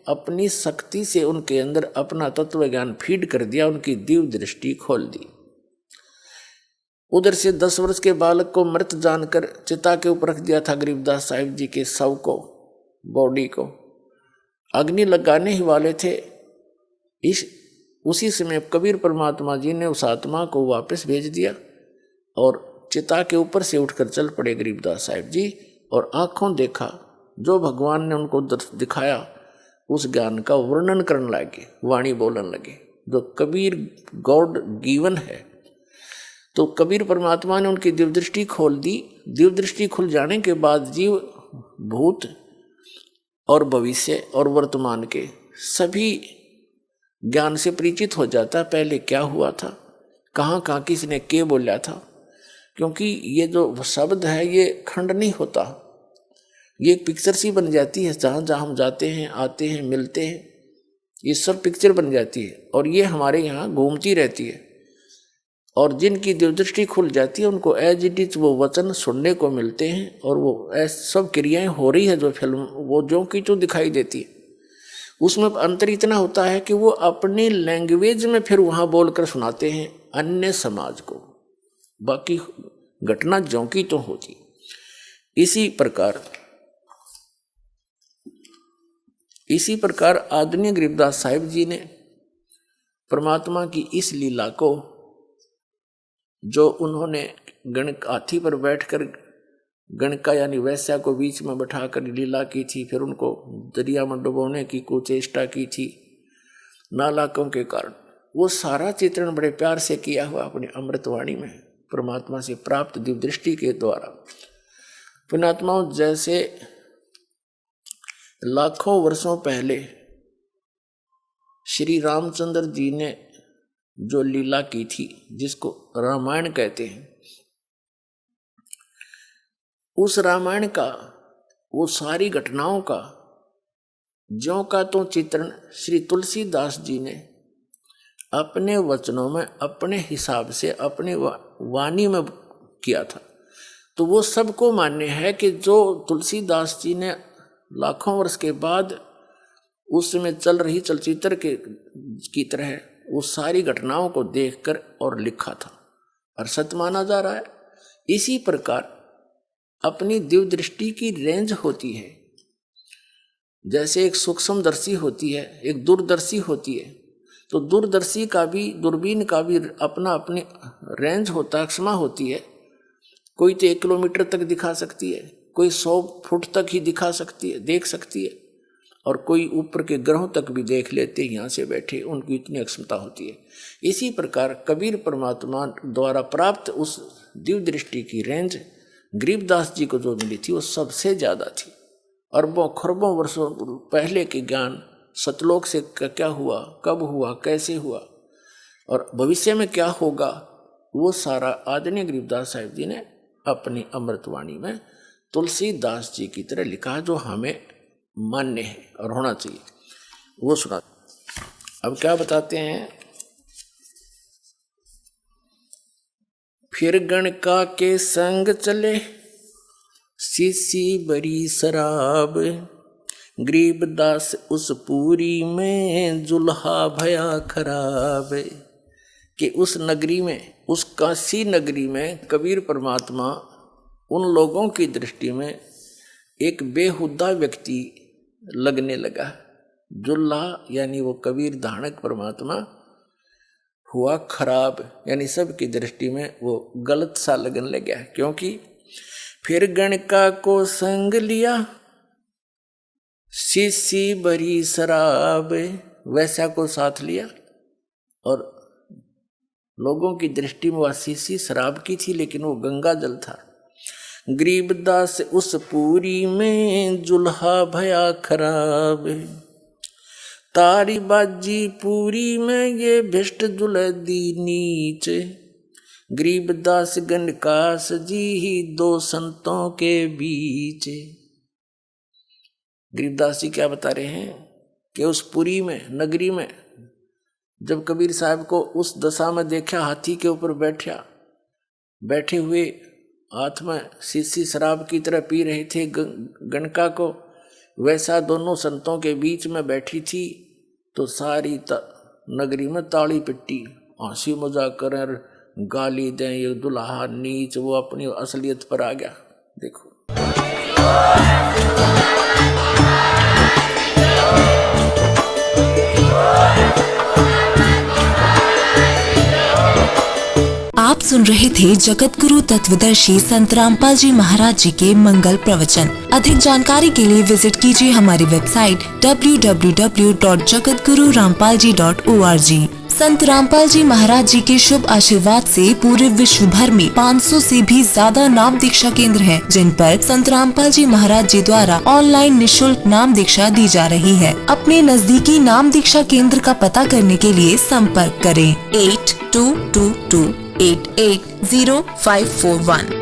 अपनी शक्ति से उनके अंदर अपना तत्व ज्ञान फीड कर दिया, उनकी दिव्य दृष्टि खोल दी। उधर से 10 वर्ष के बालक को मृत जानकर चिता के ऊपर रख दिया था गरीबदास साहिब जी के शव को, बॉडी को। अग्नि लगाने ही वाले थे। उसी समय कबीर परमात्मा जी ने उस आत्मा को वापस भेज दिया और चिता के ऊपर से उठकर चल पड़े गरीबदास साहिब जी, और आंखों देखा जो भगवान ने उनको दिखाया, उस ज्ञान का वर्णन करने लगे, वाणी बोलने लगे, जो कबीर गॉड गिवन है। तो कबीर परमात्मा ने उनकी दिव्य दृष्टि खोल दी। दिव्य दृष्टि खुल जाने के बाद जीव भूत और भविष्य और वर्तमान के सभी ज्ञान से परिचित हो जाता। पहले क्या हुआ था, कहाँ कहाँ किसने क्या बोला था, क्योंकि ये जो शब्द है ये खंड नहीं होता, ये एक पिक्चर सी बन जाती है। जहाँ जहाँ हम जाते हैं, आते हैं, मिलते हैं, ये सब पिक्चर बन जाती है और ये हमारे यहाँ घूमती रहती है। और जिनकी दिव्यदृष्टि खुल जाती है उनको एज इट इज वो वचन सुनने को मिलते हैं और वो ऐसी सब क्रियाएं हो रही है जो फिल्म वो जो की तो दिखाई देती है। उसमें अंतर इतना होता है कि वो अपनी लैंग्वेज में फिर वहाँ बोलकर सुनाते हैं अन्य समाज को, बाकी घटना जो की तो होती। इसी प्रकार आदरणीय गरीबदास साहिब जी ने परमात्मा की इस लीला को, जो उन्होंने हाथी पर बैठकर गणका यानी वैश्या को बीच में बैठाकर लीला की थी, फिर उनको दरिया में डुबोने की कुचेष्टा की थी नालाकों के कारण, वो सारा चित्रण बड़े प्यार से किया हुआ अपनी अमृतवाणी में परमात्मा से प्राप्त दिव्य दृष्टि के द्वारा। पुण्यात्माओं, जैसे लाखों वर्षों पहले श्री रामचंद्र जी ने जो लीला की थी, जिसको रामायण कहते हैं, उस रामायण का वो सारी घटनाओं का ज्यों का तो चित्रण श्री तुलसीदास जी ने अपने वचनों में अपने हिसाब से अपने वाणी में किया था। तो वो सबको मान्य है कि जो तुलसीदास जी ने लाखों वर्ष के बाद उस समय चल रही चलचित्र की तरह वो सारी घटनाओं को देखकर और लिखा था और सत्य माना जा रहा है। इसी प्रकार अपनी दिव्य दृष्टि की रेंज होती है। जैसे एक सूक्ष्मदर्शी होती है, एक दूरदर्शी होती है, तो दूरदर्शी का भी, दूरबीन का भी अपनी रेंज होता है, क्षमा होती है। कोई तो 1 किलोमीटर तक दिखा सकती है, कोई 100 फुट तक ही दिखा सकती है, देख सकती है। और कोई ऊपर के ग्रहों तक भी देख लेते यहाँ से बैठे, उनकी इतनी अक्षमता होती है। इसी प्रकार कबीर परमात्मा द्वारा प्राप्त उस दिव्य दृष्टि की रेंज गरीबदास जी को जो मिली थी वो सबसे ज़्यादा थी। अरबों खरबों वर्षों पहले के ज्ञान, सतलोक से क्या हुआ, कब हुआ, कैसे हुआ और भविष्य में क्या होगा, वो सारा आदरणीय गरीबदास साहिब जी ने अपनी अमृतवाणी में तुलसीदास जी की तरह लिखा, जो हमें मान्य है और होना चाहिए। वो सुना। अब क्या बताते हैं, फिर गणका के संग चले सीसी बरी शराब, गरीबदास उस पूरी में जुल्हा भया खराब। कि उस नगरी में, उस काशी नगरी में कबीर परमात्मा उन लोगों की दृष्टि में एक बेहुदा व्यक्ति लगने लगा। जुल्हा यानी वो कबीर धानक परमात्मा हुआ खराब, यानी सबकी दृष्टि में वो गलत सा लगने लगा। क्योंकि फिर गणका को संग लिया सीसी भरी शराब, वैसा को साथ लिया और लोगों की दृष्टि में वह सीसी शराब की थी, लेकिन वो गंगा जल था। गरीबदास उस पूरी में जुल्हा भया खराब, तारी बाजी पूरी में ये भिष्ट जुलदी नीच। गरीबदास गणकास जी ही दो संतों के बीच। गरीबदास जी क्या बता रहे हैं कि उस पुरी में, नगरी में, जब कबीर साहब को उस दशा में देखा, हाथी के ऊपर बैठे हुए हाथ में शीशी शराब की तरह पी रहे थे गणका को, वैसा दोनों संतों के बीच में बैठी थी, तो सारी नगरी में ताली पिट्टी, हंसी मजाक करें, गाली दें, ये दुल्हा नीच, वो अपनी असलियत पर आ गया। देखो आप सुन रहे थे जगत गुरु तत्वदर्शी संत रामपाल जी महाराज जी के मंगल प्रवचन। अधिक जानकारी के लिए विजिट कीजिए हमारी वेबसाइट www.jagatgururampalji.org। संत रामपाल जी महाराज जी के शुभ आशीर्वाद से पूरे विश्व भर में 500 से भी ज्यादा नाम दीक्षा केंद्र हैं, जिन पर संत रामपाल जी महाराज जी द्वारा ऑनलाइन निशुल्क नाम दीक्षा दी जा रही है। अपने नजदीकी नाम दीक्षा केंद्र का पता करने के लिए संपर्क करें 8222880541।